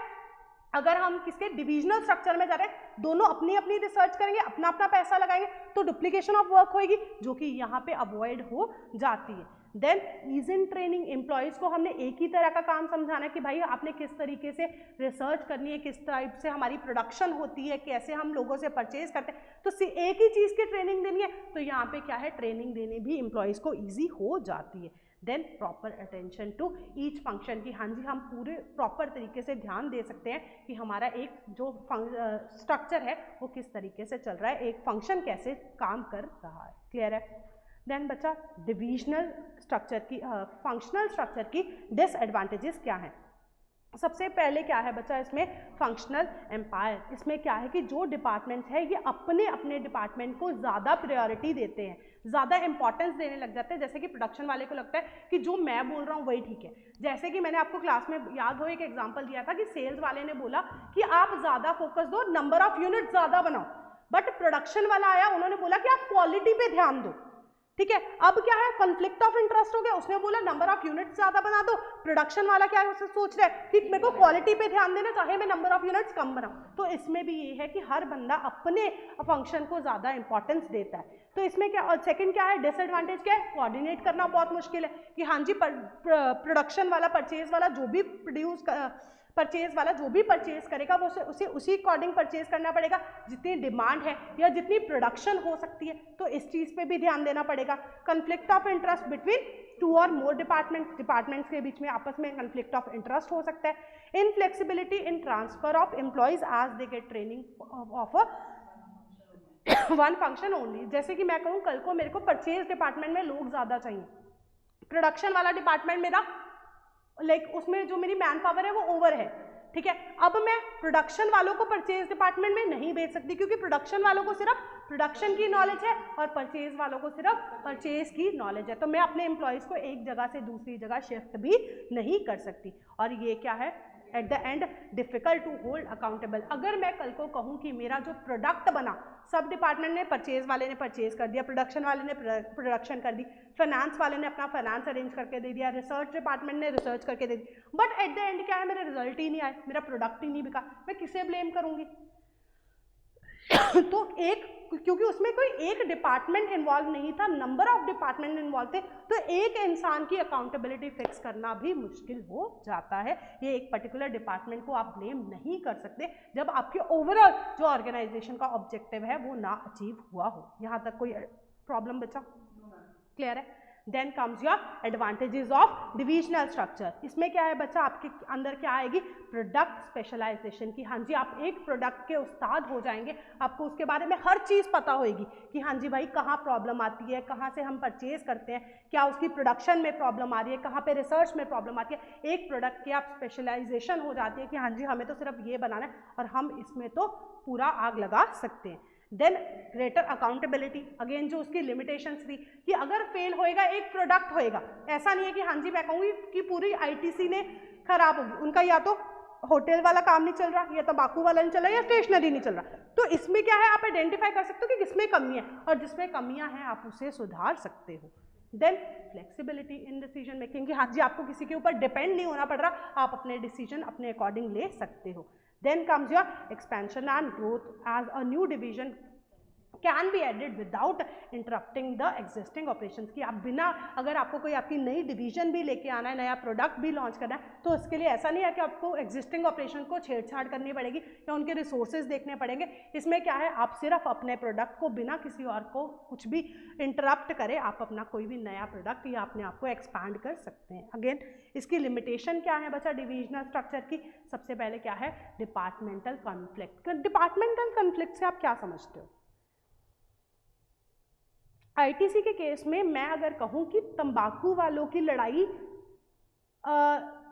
अगर हम किसके डिविजनल स्ट्रक्चर में जा रहे हैं, दोनों अपनी अपनी रिसर्च करेंगे, अपना अपना पैसा लगाएंगे, तो डुप्लीकेशन ऑफ वर्क होएगी जो कि यहाँ पे अवॉइड हो जाती है। Then ease in training, employees को हमने एक ही तरह का काम समझाना है कि भाई आपने किस तरीके से रिसर्च करनी है, किस टाइप से हमारी प्रोडक्शन होती है, कैसे हम लोगों से परचेज करते हैं, तो एक ही चीज़ की ट्रेनिंग देनी है। तो यहाँ पे क्या है, ट्रेनिंग देने भी एम्प्लॉयज़ को ईजी हो जाती है। Then proper attention to each function की, हाँ जी हम पूरे प्रॉपर तरीके से ध्यान दे सकते हैं कि हमारा एक जो स्ट्रक्चर है वो किस तरीके से चल रहा है, एक फंक्शन कैसे काम कर रहा है। क्लियर है। देन बच्चा डिविजनल स्ट्रक्चर की, फंक्शनल स्ट्रक्चर की डिसएडवांटेजेस क्या हैं। सबसे पहले क्या है बच्चा, इसमें फंक्शनल एम्पायर। इसमें क्या है कि जो डिपार्टमेंट्स है ये अपने अपने डिपार्टमेंट को ज़्यादा प्रायोरिटी देते हैं, ज़्यादा इंपॉर्टेंस देने लग जाते हैं। जैसे कि प्रोडक्शन वाले को लगता है कि जो मैं बोल रहा हूँ वही ठीक है। जैसे कि मैंने आपको क्लास में याद हो एक एग्जाम्पल दिया था कि सेल्स वाले ने बोला कि आप ज़्यादा फोकस दो, नंबर ऑफ यूनिट ज़्यादा बनाओ, बट प्रोडक्शन वाला आया, उन्होंने बोला कि आप क्वालिटी पे ध्यान दो। ठीक है। अब क्या है, कॉन्फ्लिक्ट ऑफ इंटरेस्ट हो गया, उसने बोला नंबर ऑफ यूनिट्स ज्यादा बना दो, प्रोडक्शन वाला क्या है, उसे सोच रहा है कि मेरे को क्वालिटी पे ध्यान देना, चाहे मैं नंबर ऑफ यूनिट्स कम बनाऊं। तो इसमें भी ये है कि हर बंदा अपने फंक्शन को ज्यादा इंपॉर्टेंस देता है। तो इसमें क्या, और सेकंड क्या है, डिसएडवांटेज क्या है, कोऑर्डिनेट करना बहुत मुश्किल है कि हाँ जी प्रोडक्शन वाला परचेज वाला जो भी परचेज वाला जो भी परचेज करेगा वो उसे उसी अकॉर्डिंग परचेज करना पड़ेगा जितनी डिमांड है या जितनी प्रोडक्शन हो सकती है। तो इस चीज़ पे भी ध्यान देना पड़ेगा। कन्फ्लिक्ट ऑफ इंटरेस्ट बिटवीन 2 और मोर डिपार्टमेंट्स के बीच में आपस में कन्फ्लिक्ट ऑफ इंटरेस्ट हो सकता है। Inflexibility in transfer of employees as they get training of one function only. जैसे कि मैं कहूँ कल को मेरे को परचेज डिपार्टमेंट में लोग ज़्यादा चाहिए, प्रोडक्शन वाला डिपार्टमेंट मेरा उसमें जो मेरी मैन पावर है वो ओवर है, ठीक है। अब मैं प्रोडक्शन वालों को परचेज डिपार्टमेंट में नहीं भेज सकती क्योंकि प्रोडक्शन वालों को सिर्फ प्रोडक्शन की नॉलेज है और परचेज वालों को सिर्फ परचेज की नॉलेज है। तो मैं अपने एम्प्लॉयज़ को एक जगह से दूसरी जगह शिफ्ट भी नहीं कर सकती। और ये क्या है, at the end difficult to hold accountable. अगर मैं कल को कहूँ कि मेरा जो प्रोडक्ट बना, सब डिपार्टमेंट ने, परचेज वाले ने परचेज कर दिया, प्रोडक्शन वाले ने प्रोडक्शन कर दी, फाइनेंस वाले ने अपना फाइनेंस अरेंज करके दे दिया, रिसर्च डिपार्टमेंट ने रिसर्च करके दे दी, बट एट द एंड क्या है, मेरे रिजल्ट ही नहीं आए, मेरा प्रोडक्ट ही नहीं बिका, मैं किसे ब्लेम करूँगी? तो क्योंकि उसमें कोई एक डिपार्टमेंट इन्वॉल्व नहीं था, नंबर ऑफ डिपार्टमेंट इन्वॉल्व थे, तो एक इंसान की अकाउंटेबिलिटी फिक्स करना भी मुश्किल हो जाता है। ये एक पर्टिकुलर डिपार्टमेंट को आप ब्लेम नहीं कर सकते जब आपके ओवरऑल जो ऑर्गेनाइजेशन का ऑब्जेक्टिव है वो ना अचीव हुआ हो। यहाँ तक कोई प्रॉब्लम बचा? क्लियर है? Then comes your advantages of divisional structure. इसमें क्या है बच्चा, आपके अंदर क्या आएगी, प्रोडक्ट स्पेशलाइजेशन की। हाँ जी, आप एक प्रोडक्ट के उस्ताद हो जाएंगे, आपको उसके बारे में हर चीज़ पता होगी कि हाँ जी भाई कहाँ प्रॉब्लम आती है, कहाँ से हम परचेज करते हैं, क्या उसकी प्रोडक्शन में प्रॉब्लम आ रही है, कहाँ पे रिसर्च में प्रॉब्लम आती है। एक प्रोडक्ट की आप स्पेशलाइजेशन हो जाती है कि हाँ जी हमें तो सिर्फ ये बनाना है और हम इसमें तो पूरा आग लगा सकते हैं। देन ग्रेटर अकाउंटेबिलिटी, अगेन जो उसकी लिमिटेशंस थी कि अगर फेल होएगा एक प्रोडक्ट होएगा, ऐसा नहीं है कि हाँ जी मैं कहूँगी कि पूरी आईटीसी ने खराब होगी, उनका या तो होटल वाला काम नहीं चल रहा, या तंबाकू वाला नहीं चल रहा, या स्टेशनरी नहीं चल रहा। तो इसमें क्या है, आप आइडेंटिफाई कर सकते हो कि किसमें कमी है और जिसमें कमियां हैं आप उसे सुधार सकते हो। Then flexibility in decision making, कि हाँ जी आपको किसी के ऊपर डिपेंड नहीं होना पड़ रहा, आप अपने डिसीजन अपने अकॉर्डिंग ले सकते हो। Then comes your expansion and growth as a new division can be added without interrupting the existing operations। कि आप बिना, अगर आपको कोई आपकी नई डिवीजन भी लेके आना है, नया प्रोडक्ट भी लॉन्च करना है, तो उसके लिए ऐसा नहीं है कि आपको एग्जिस्टिंग ऑपरेशन को छेड़छाड़ करनी पड़ेगी या उनके रिसोर्सेज देखने पड़ेंगे। इसमें क्या है, आप सिर्फ अपने प्रोडक्ट को बिना किसी और को कुछ भी इंटरप्ट करे आप अपना कोई भी नया प्रोडक्ट या अपने आप को एक्सपैंड कर सकते हैं। अगेन इसकी लिमिटेशन क्या है बच्चा डिविजनल स्ट्रक्चर की? सबसे पहले क्या है, डिपार्टमेंटल कॉन्फ्लिक्ट। डिपार्टमेंटल कॉन्फ्लिक्ट से आप क्या समझते हो? आईटीसी के केस में मैं अगर कहूँ कि तंबाकू वालों की लड़ाई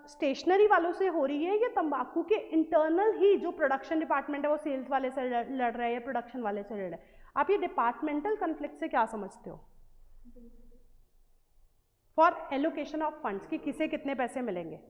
स्टेशनरी वालों से हो रही है या तंबाकू के इंटरनल ही जो प्रोडक्शन डिपार्टमेंट है वो सेल्स वाले से लड़ रहा है या प्रोडक्शन वाले से लड़ रहा है, आप ये डिपार्टमेंटल कॉन्फ्लिक्ट से क्या समझते हो? फॉर एलोकेशन ऑफ फंड्स, कि किसे कितने पैसे मिलेंगे,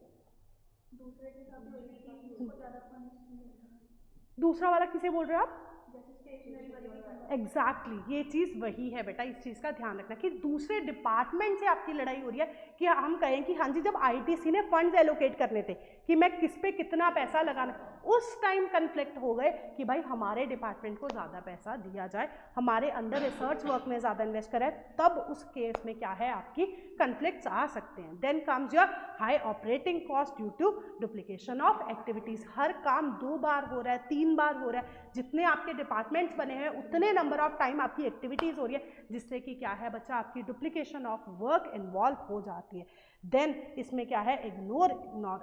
दूसरे के साथ को ज़्यादा फंड्स, दूसरा वाला किसे बोल रहे हो आप? जैसे स्टेशनरी वाले एग्जैक्टली ये चीज़ वही है बेटा, इस चीज़ का ध्यान रखना कि दूसरे डिपार्टमेंट से आपकी लड़ाई हो रही है कि हम कहें कि हाँ जी जब आईटीसी ने फंड्स एलोकेट करने थे कि मैं किस पे कितना पैसा लगाना, उस टाइम कन्फ्लिक्ट हो गए कि भाई हमारे डिपार्टमेंट को ज़्यादा पैसा दिया जाए, हमारे अंदर रिसर्च वर्क में ज़्यादा इन्वेस्ट करें, तब उस केस में क्या है आपकी कन्फ्लिक्ट्स आ सकते हैं। Then comes your high operating cost due to duplication of activities. हर काम 2 बार हो रहा है, 3 बार हो रहा है, जितने आपके डिपार्टमेंट्स बने हैं उतने नंबर ऑफ टाइम आपकी एक्टिविटीज़ हो रही है, जिससे कि क्या है बच्चा आपकी डुप्लीकेशन ऑफ वर्क इन्वॉल्व हो जाती है। देन इसमें क्या है, इग्नोर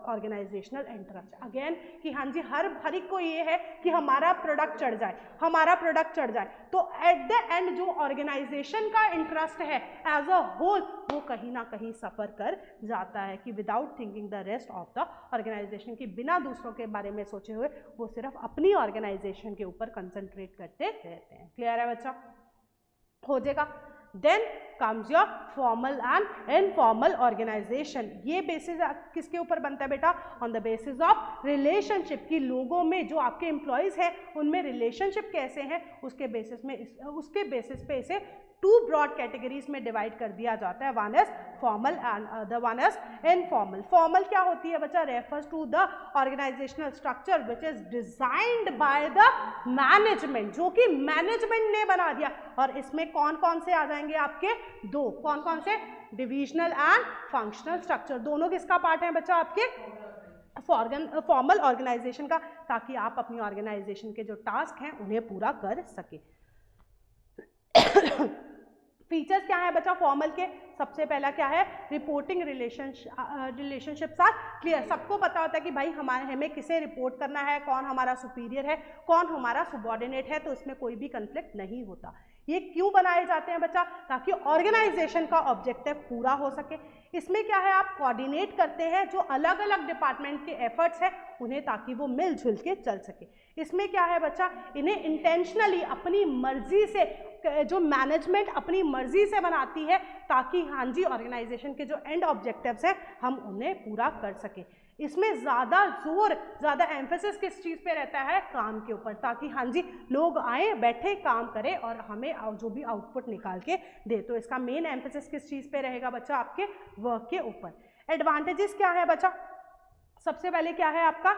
ऑर्गेनाइजेशनल इंटरेस्ट। अगेन कि हाँ जी हर एक को ये है कि हमारा प्रोडक्ट चढ़ जाए, हमारा प्रोडक्ट चढ़ जाए, तो एट द एंड जो ऑर्गेनाइजेशन का इंटरेस्ट है एज अ होल वो कहीं ना कहीं सफ़र कर जाता है कि without thinking the rest of the organisation, की बिना दूसरों के बारे में सोचे हुए वो सिर्फ अपनी ऑर्गेनाइजेशन के ऊपर कंसंट्रेट करते रहते हैं। क्लियर है बच्चा? हो जाएगा। Then comes your formal and informal organisation. ये बेसिस किसके ऊपर बनता है बेटा? On the basis of relationship, की लोगों में जो आपके एम्प्लॉयज़ हैं उनमें रिलेशनशिप कैसे हैं, उसके बेसिस पे इसे 2 ब्रॉड कैटेगरीज में डिवाइड कर दिया जाता है। One is formal and other one is informal. Formal क्या होती है बच्चा? Refers to the organisational structure which is designed by the management, जो कि मैनेजमेंट ने बना दिया। और इसमें कौन कौन से आ जाएंगे आपके? 2। कौन कौन से? Divisional and functional structure. दोनों किसका पार्ट है बच्चा? आपके फॉर्मल ऑर्गेनाइजेशन का, ताकि आप अपनी ऑर्गेनाइजेशन के जो टास्क हैं उन्हें पूरा कर सके। फीचर्स क्या है बच्चा फॉर्मल के? सबसे पहला क्या है? Reporting relationships are clear. सबको पता होता है कि भाई हमें किसे रिपोर्ट करना है, कौन हमारा सुपीरियर है, कौन हमारा सबऑर्डिनेट है, तो इसमें कोई भी कंफ्लिक्ट नहीं होता। ये क्यों बनाए जाते हैं बच्चा? ताकि ऑर्गेनाइजेशन का ऑब्जेक्टिव पूरा हो सके। इसमें क्या है? आप कोऑर्डिनेट करते हैं जो अलग अलग डिपार्टमेंट के एफर्ट्स हैं उन्हें, ताकि वो मिलजुल के चल सके। इसमें क्या है बच्चा? इन्हें इंटेंशनली अपनी मर्जी से, जो मैनेजमेंट अपनी मर्जी से बनाती है, ताकि हाँ जी ऑर्गेनाइजेशन के जो एंड ऑब्जेक्टिव्स हैं हम उन्हें पूरा कर सकें। इसमें ज़्यादा एम्फेसिस किस चीज़ पे रहता है? काम के ऊपर, ताकि हाँ जी लोग आए, बैठे, काम करें और हमें जो भी आउटपुट निकाल के दे। तो इसका मेन एम्फेसिस किस चीज़ पे रहेगा बच्चा? आपके वर्क के ऊपर। एडवांटेजेस क्या है बच्चा? सबसे पहले क्या है आपका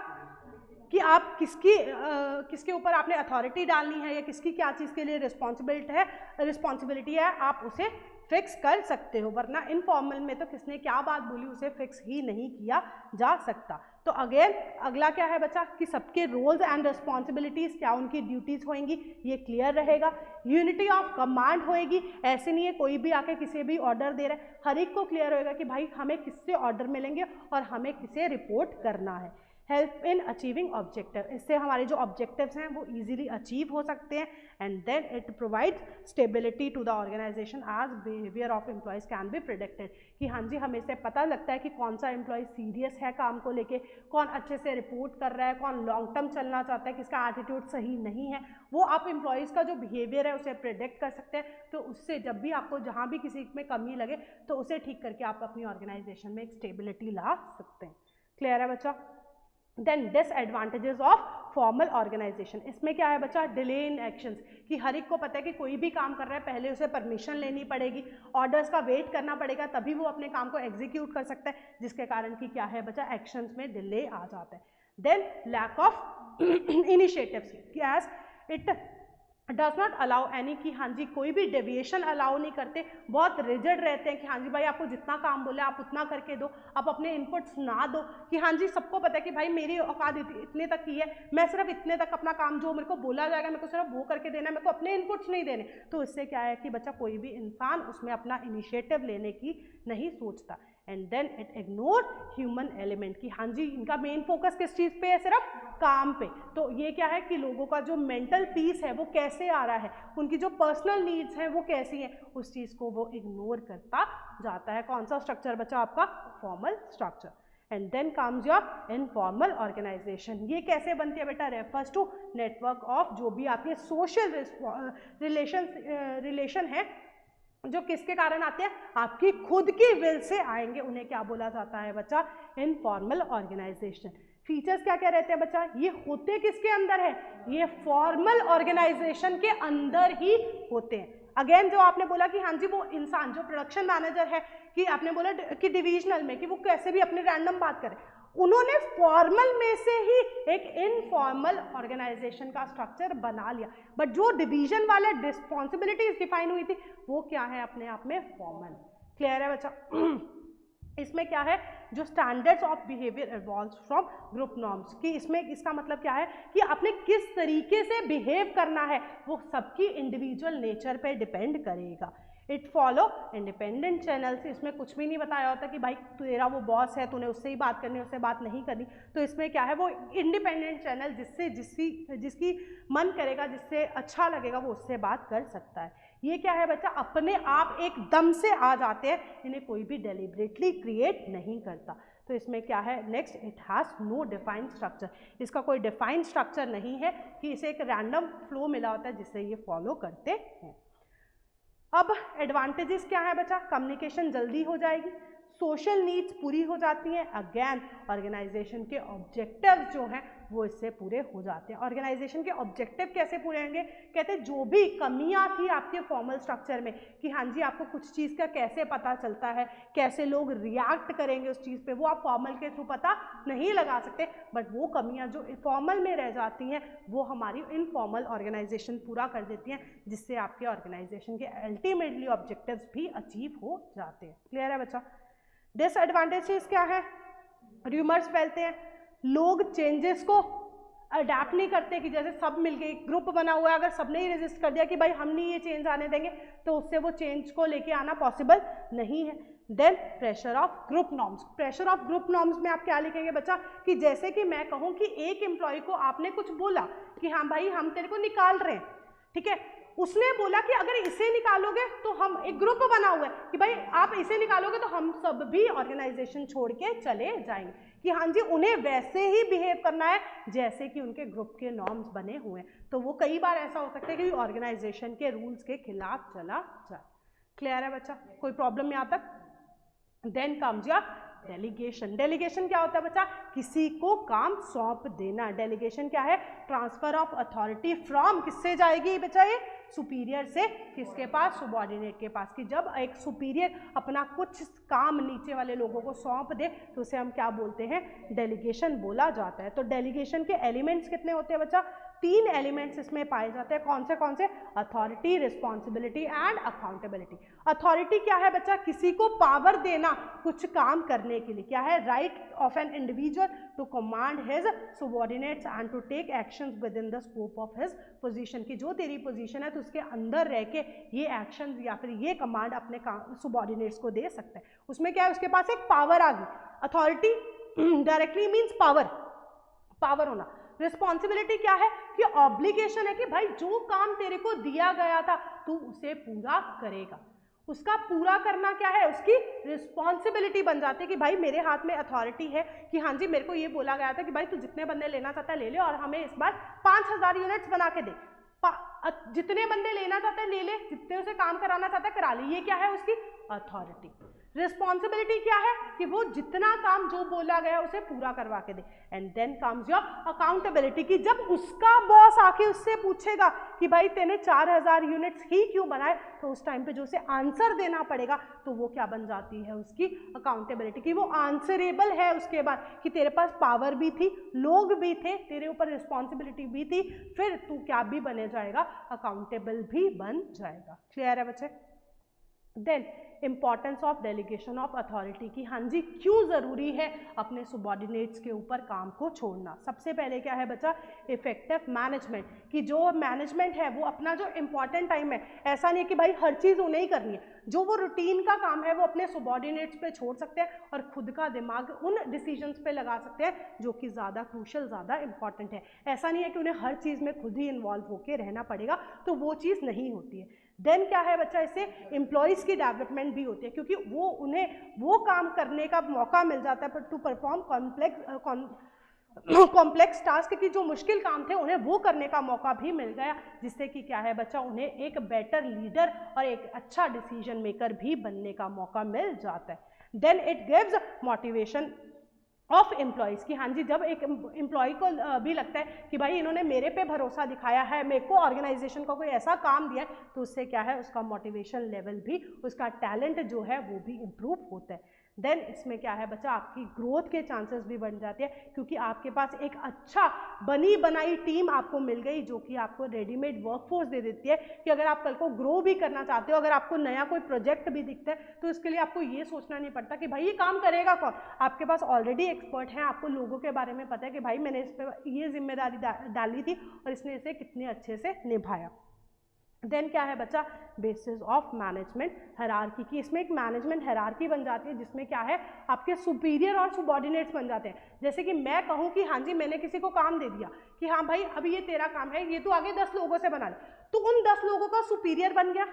कि आप किसके ऊपर आपने अथॉरिटी डालनी है या किसकी क्या चीज़ के लिए रिस्पॉन्सिबिलिटी है, आप उसे फिक्स कर सकते हो। वरना इनफॉर्मल में तो किसने क्या बात बोली उसे फिक्स ही नहीं किया जा सकता। तो अगेन अगला क्या है बच्चा कि सबके रोल्स एंड रिस्पॉन्सिबिलिटीज़, क्या उनकी ड्यूटीज़ होंगी, ये क्लियर रहेगा। यूनिटी ऑफ कमांड होएगी, ऐसे नहीं है कोई भी आके किसी भी ऑर्डर दे रहा है, हर एक को क्लियर होएगा कि भाई हमें किससे ऑर्डर मिलेंगे और हमें किसे रिपोर्ट करना है। हेल्प इन अचीविंग ऑब्जेक्टिव, इससे हमारे जो ऑब्जेक्टिव्स हैं वो इजीली अचीव हो सकते हैं। And then it provide stability to the organisation as behaviour of employees can be predicted, कि हाँ जी हमें इससे पता लगता है कि कौन सा एम्प्लॉय सीरियस है काम को लेके, कौन अच्छे से रिपोर्ट कर रहा है, कौन लॉन्ग टर्म चलना चाहता है, किसका एटीट्यूड सही नहीं है, वो आप एम्प्लॉयज़ का जो बिहेवियर है उसे प्रेडिक्ट कर सकते हैं। तो उससे जब भी आपको जहाँ भी किसी में कमी लगे तो उसे ठीक करके आप अपनी ऑर्गेनाइजेशन में एक स्टेबिलिटी ला सकते हैं। क्लियर है बच्चा? Then disadvantages of formal organisation, इसमें क्या है बच्चा? डिले इन एक्शंस, कि हर एक को पता है कि कोई भी काम कर रहा है पहले उसे परमिशन लेनी पड़ेगी, ऑर्डर्स का वेट करना पड़ेगा, तभी वो अपने काम को एग्जीक्यूट कर सकता है, जिसके कारण कि क्या है बच्चा? एक्शंस में डिले आ जाता है। Then lack of initiatives, as it does not allow any, कि हाँ जी कोई भी डेविएशन अलाउ नहीं करते, बहुत रिजिड रहते हैं कि हाँ जी भाई आपको जितना काम बोले आप उतना करके दो, आप अपने इनपुट्स ना दो, कि हाँ जी सबको पता है कि भाई मेरी औकात इतने तक की है, मैं सिर्फ इतने तक अपना काम जो मेरे को बोला जाएगा मेरे को सिर्फ वो करके देना है, मेरे को अपने इनपुट्स नहीं देने। तो इससे क्या है कि बच्चा कोई भी इंसान उसमें अपना इनिशिएटिव लेने की नहीं सोचता। And then it ignore human element, कि हाँ जी इनका मेन फोकस किस चीज़ पे है? सिर्फ काम पे। तो ये क्या है कि लोगों का जो मेंटल पीस है वो कैसे आ रहा है, उनकी जो पर्सनल नीड्स हैं वो कैसी हैं, उस चीज़ को वो इग्नोर करता जाता है। कौन सा स्ट्रक्चर बचा आपका? Formal structure. And then comes your informal organisation, ये कैसे बनती है बेटा? रेफर्स टू नेटवर्क ऑफ जो भी आपके सोशल रिलेशन है जो किसके कारण आते हैं? आपकी खुद की विल से आएंगे, उन्हें क्या बोला जाता है बच्चा? Informal organisation. फीचर्स क्या क्या रहते हैं बच्चा? ये होते किसके अंदर है? ये फॉर्मल ऑर्गेनाइजेशन के अंदर ही होते हैं। अगेन जो आपने बोला कि हाँ जी वो इंसान जो प्रोडक्शन मैनेजर है, कि आपने बोला कि डिविजनल में कि वो कैसे भी अपनी रैंडम बात करे, उन्होंने फॉर्मल में से ही एक इनफॉर्मल ऑर्गेनाइजेशन का स्ट्रक्चर बना लिया, बट जो डिवीजन वाले रिस्पॉन्सिबिलिटीज डिफाइन हुई थी वो क्या है? अपने आप में फॉर्मल। क्लियर है बच्चा? इसमें क्या है? जो standards of behaviour evolves from group norms, कि इसमें इसका मतलब क्या है कि आपने किस तरीके से बिहेव करना है वो सबकी इंडिविजुअल नेचर पे डिपेंड करेगा। इट फॉलो इंडिपेंडेंट चैनल्स, इसमें कुछ भी नहीं बताया होता कि भाई तेरा वो बॉस है तूने उससे ही बात करनी उससे बात नहीं करनी। तो इसमें क्या है? वो इंडिपेंडेंट चैनल जिससे जिसकी मन करेगा, जिससे अच्छा लगेगा वो उससे बात कर सकता है। ये क्या है बच्चा? अपने आप एकदम से आ जाते हैं, इन्हें कोई भी डेलिब्रेटली क्रिएट नहीं करता। तो इसमें क्या है? Next, it has no defined structure, इसका कोई डिफाइंड स्ट्रक्चर नहीं है कि इसे एक रैंडम फ्लो मिला होता है जिससे ये फॉलो करते हैं। अब एडवांटेजेस क्या है बच्चा? कम्युनिकेशन जल्दी हो जाएगी, सोशल नीड्स पूरी हो जाती हैं, अगेन ऑर्गेनाइजेशन के ऑब्जेक्टिव्स जो हैं वो इससे पूरे हो जाते हैं। ऑर्गेनाइजेशन के ऑब्जेक्टिव कैसे पूरे होंगे? कहते हैं जो भी कमियां थी आपके फॉर्मल स्ट्रक्चर में कि हाँ जी आपको कुछ चीज़ का कैसे पता चलता है, कैसे लोग रिएक्ट करेंगे उस चीज़ पे, वो आप फॉर्मल के थ्रू पता नहीं लगा सकते, बट वो कमियां जो फॉर्मल में रह जाती हैं वो हमारी इनफॉर्मल ऑर्गेनाइजेशन पूरा कर देती हैं, जिससे आपके ऑर्गेनाइजेशन के अल्टीमेटली ऑब्जेक्टिव्स भी अचीव हो जाते हैं। क्लियर है बच्चा? डिसएडवांटेजेस क्या है? र्यूमर्स फैलते हैं, लोग चेंजेस को अडेप्ट नहीं करते कि जैसे सब मिल गए ग्रुप बना हुआ है, अगर सबने ही रेजिस्ट कर दिया कि भाई हम नहीं ये चेंज आने देंगे तो उससे वो चेंज को लेके आना पॉसिबल नहीं है। Then pressure of group norms. Pressure of group norms में आप क्या लिखेंगे बच्चा? कि जैसे कि मैं कहूँ कि एक एम्प्लॉय को आपने कुछ बोला कि हाँ भाई हम तेरे को निकाल रहे हैं, ठीक है, उसने बोला कि अगर इसे निकालोगे तो हम, एक ग्रुप बना हुआ है कि भाई आप इसे निकालोगे तो हम सब भी ऑर्गेनाइजेशन छोड़ के चले जाएंगे, कि हाँ जी उन्हें वैसे ही बिहेव करना है जैसे कि उनके ग्रुप के नॉर्म्स बने हुए हैं। तो वो कई बार ऐसा हो सकता है कि ऑर्गेनाइजेशन के रूल्स के खिलाफ चला जाए। क्लियर है बच्चा? कोई प्रॉब्लम यहाँ तक? Then comes your delegation. Delegation क्या होता है बच्चा? किसी को काम सौंप देना। डेलीगेशन क्या है? ट्रांसफर ऑफ अथॉरिटी फ्रॉम, किससे जाएगी बच्चा ये? सुपीरियर से किसके पास? सुबॉर्डिनेट के पास। कि जब एक सुपीरियर अपना कुछ काम नीचे वाले लोगों को सौंप दे तो उसे हम क्या बोलते हैं? डेलीगेशन बोला जाता है। तो डेलीगेशन के एलिमेंट्स कितने होते हैं बच्चा? 3 एलिमेंट्स इसमें पाए जाते हैं। कौन से? Authority, responsibility and accountability. Authority क्या है बच्चा? किसी को पावर देना कुछ काम करने के लिए। क्या है? Right of an individual to command his subordinates and to take actions within the scope of his position. की जो तेरी पोजीशन है तो उसके अंदर रह के ये एक्शंस या फिर ये कमांड अपने सबॉर्डिनेट्स को दे सकता है। उसमें क्या है? उसके पास एक पावर आ गई। अथॉरिटी डायरेक्टली मीन्स पावर होना। रिस्पॉन्सिबिलिटी क्या है? कि ऑब्लिगेशन है कि भाई जो काम तेरे को दिया गया था तू उसे पूरा करेगा। उसका पूरा करना क्या है? उसकी रिस्पॉन्सिबिलिटी बन जाती है कि भाई मेरे हाथ में अथॉरिटी है कि हाँ जी मेरे को ये बोला गया था कि भाई तू जितने बंदे लेना चाहता है ले ले और हमें इस बार 5000 यूनिट्स बना के दे। जितने बंदे लेना चाहते हैं ले ले, जितने उसे काम कराना चाहता है करा ले। ये क्या है? उसकी अथॉरिटी। रिस्पॉन्सिबिलिटी क्या है? कि वो जितना काम जो बोला गया उसे पूरा करवा के दे। And then comes your accountability, कि जब उसका बॉस आके उससे पूछेगा कि भाई तेने 4000 यूनिट्स ही क्यों बनाए, तो उस टाइम पे जो उसे आंसर देना पड़ेगा तो वो क्या बन जाती है? उसकी अकाउंटेबिलिटी। कि वो आंसरेबल है उसके बाद, कि तेरे पास पावर भी थी, लोग भी थे, तेरे ऊपर रिस्पॉन्सिबिलिटी भी थी, फिर तू क्या भी बने जाएगा? अकाउंटेबल भी बन जाएगा। क्लियर है बच्चे? Then importance of delegation of authority, की हाँ जी क्यों ज़रूरी है अपने सबॉर्डिनेट्स के ऊपर काम को छोड़ना। सबसे पहले क्या है बच्चा? इफेक्टिव मैनेजमेंट, कि जो मैनेजमेंट है वो अपना जो इंपॉर्टेंट टाइम है, ऐसा नहीं है कि भाई हर चीज़ उन्हें ही करनी है, जो वो रूटीन का काम है वो अपने सबॉर्डिनेट्स पे छोड़ सकते हैं और खुद का दिमाग उन डिसीजंस पे लगा सकते हैं जो कि ज़्यादा क्रूशल, ज़्यादा इंपॉर्टेंट है। ऐसा नहीं है कि उन्हें हर चीज़ में खुद ही इन्वॉल्व होकर रहना पड़ेगा, तो वो चीज़ नहीं होती है। देन क्या है बच्चा? इससे एम्प्लॉयज़ की डेवलपमेंट भी होती है, क्योंकि वो उन्हें वो काम करने का मौका मिल जाता है टू परफॉर्म कॉम्प्लेक्स टास्क, की जो मुश्किल काम थे उन्हें वो करने का मौका भी मिल गया, जिससे कि क्या है बच्चा? उन्हें एक बेटर लीडर और एक अच्छा डिसीजन मेकर भी बनने का मौका मिल जाता है। Then it gives motivation of employees, की हाँ जी जब एक एम्प्लॉय को भी लगता है कि भाई इन्होंने मेरे पे भरोसा दिखाया है, मेरे को ऑर्गेनाइजेशन का कोई ऐसा काम दिया है, तो उससे क्या है? उसका मोटिवेशन लेवल भी, उसका टैलेंट जो है वो भी इम्प्रूव होता है। देन इसमें क्या है बच्चा? आपकी ग्रोथ के चांसेस भी बढ़ जाते हैं, क्योंकि आपके पास एक अच्छा बनी बनाई टीम आपको मिल गई जो कि आपको रेडीमेड वर्कफोर्स दे देती है, कि अगर आप कल को ग्रो भी करना चाहते हो, अगर आपको नया कोई प्रोजेक्ट भी दिखता है तो इसके लिए आपको ये सोचना नहीं पड़ता कि भाई ये काम करेगा कौन। आपके पास ऑलरेडी एक्सपर्ट हैं, आपको लोगों के बारे में पता है कि भाई मैंने इस पर ये जिम्मेदारी डाली थी और इसने इसे कितने अच्छे से निभाया। देन क्या है बच्चा? बेसिस ऑफ मैनेजमेंट हायरार्की, की इसमें एक मैनेजमेंट हायरार्की बन जाती है, जिसमें क्या है? आपके सुपीरियर और सबॉर्डिनेट्स बन जाते हैं। जैसे कि मैं कहूँ कि हाँ जी मैंने किसी को काम दे दिया कि हाँ भाई अभी ये तेरा काम है, ये तू आगे 10 लोगों से बना ले, तो उन 10 लोगों का सुपीरियर बन गया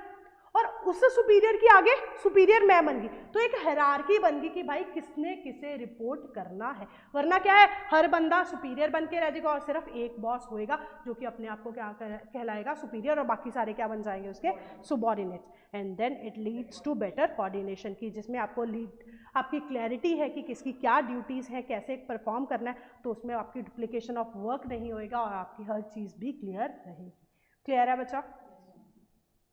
और उससे सुपीरियर की आगे सुपीरियर मैं बन गई, तो एक हायरार्की बन गई कि भाई किसने किसे रिपोर्ट करना है। वरना क्या है, हर बंदा सुपीरियर बन के रह जाएगा और सिर्फ एक बॉस होएगा जो कि अपने आप को क्या कहलाएगा, सुपीरियर, और बाकी सारे क्या बन जाएंगे, उसके subordinates. And then it leads to better coordination की, जिसमें आपको आपकी क्लैरिटी है कि किसकी क्या ड्यूटीज़ हैं, कैसे परफॉर्म करना है, तो उसमें आपकी डुप्लीकेशन ऑफ वर्क नहीं होएगा और आपकी हर चीज़ भी क्लियर रहेगी। क्लियर है बच्चा?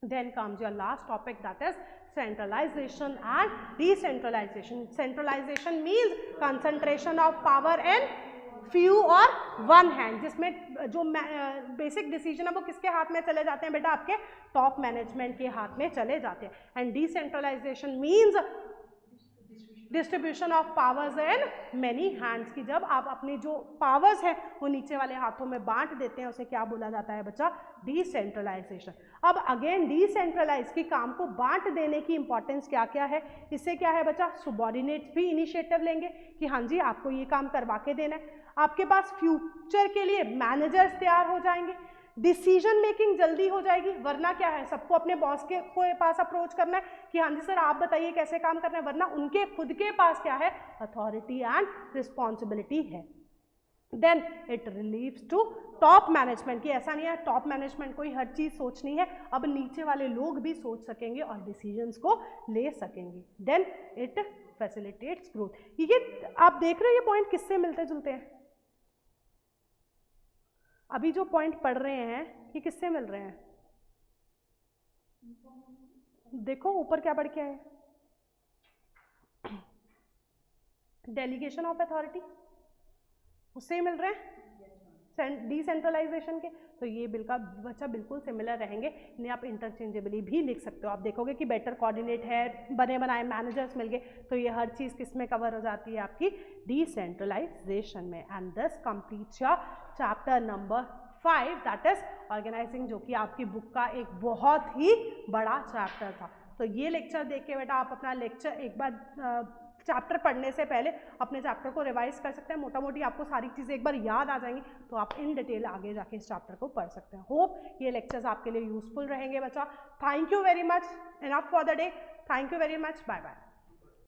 Then comes your last topic, that is centralization and decentralization. Centralization means concentration of power in few or one hand, जिसमें जो बेसिक डिसीजन है वो किसके हाथ में चले जाते हैं बेटा, आपके टॉप मैनेजमेंट के हाथ में चले जाते हैं। And decentralisation means distribution of powers in many hands, की जब आप अपनी जो पावर्स हैं वो नीचे वाले हाथों में बांट देते हैं, उसे क्या बोला जाता है बच्चा, डिसेंट्रलाइजेशन। अब अगेन डिसेंट्रलाइज की काम को बांट देने की इंपॉर्टेंस क्या क्या है, इससे क्या है बच्चा, सुबॉर्डिनेट्स भी इनिशिएटिव लेंगे कि हाँ जी आपको ये काम करवा के देना है, आपके पास फ्यूचर के लिए मैनेजर्स तैयार हो जाएंगे, डिसीजन मेकिंग जल्दी हो जाएगी। वरना क्या है, सबको अपने बॉस के पास अप्रोच करना है कि हाँ जी सर आप बताइए कैसे काम करना है, वरना उनके खुद के पास क्या है, अथॉरिटी एंड रिस्पॉन्सिबिलिटी है। Then it relieves to top management, की ऐसा नहीं है टॉप मैनेजमेंट को ही हर चीज़ सोचनी है, अब नीचे वाले लोग भी सोच सकेंगे और डिसीजंस को ले सकेंगे। Then it facilitates growth. ये आप देख रहे हो ये पॉइंट किससे मिलते जुलते हैं, अभी जो पॉइंट पढ़ रहे हैं ये किससे मिल रहे हैं, देखो ऊपर क्या पढ़ के आए, डेलीगेशन ऑफ अथॉरिटी, उससे ही मिल रहे हैं डिसेंट्रलाइजेशन के। तो ये बच्चा बिल्कुल सिमिलर रहेंगे, इन्हें आप इंटरचेंजेबली भी लिख सकते हो। आप देखोगे कि बेटर कोऑर्डिनेट है, बने बनाए मैनेजर्स मिल गए, तो ये हर चीज़ किस में कवर हो जाती है, आपकी डिसेंट्रलाइजेशन में। And this completes your chapter number 5, that is organising, जो कि आपकी बुक का एक बहुत ही बड़ा चैप्टर था। तो ये लेक्चर देख के बेटा आप अपना लेक्चर एक बार चैप्टर पढ़ने से पहले अपने चैप्टर को रिवाइज कर सकते हैं, मोटा मोटी आपको सारी चीज़ें एक बार याद आ जाएंगी, तो आप इन डिटेल आगे जाके इस चैप्टर को पढ़ सकते हैं। होप ये लेक्चर्स आपके लिए यूजफुल रहेंगे बच्चा। Thank you very much, enough for the day, thank you very much, bye bye.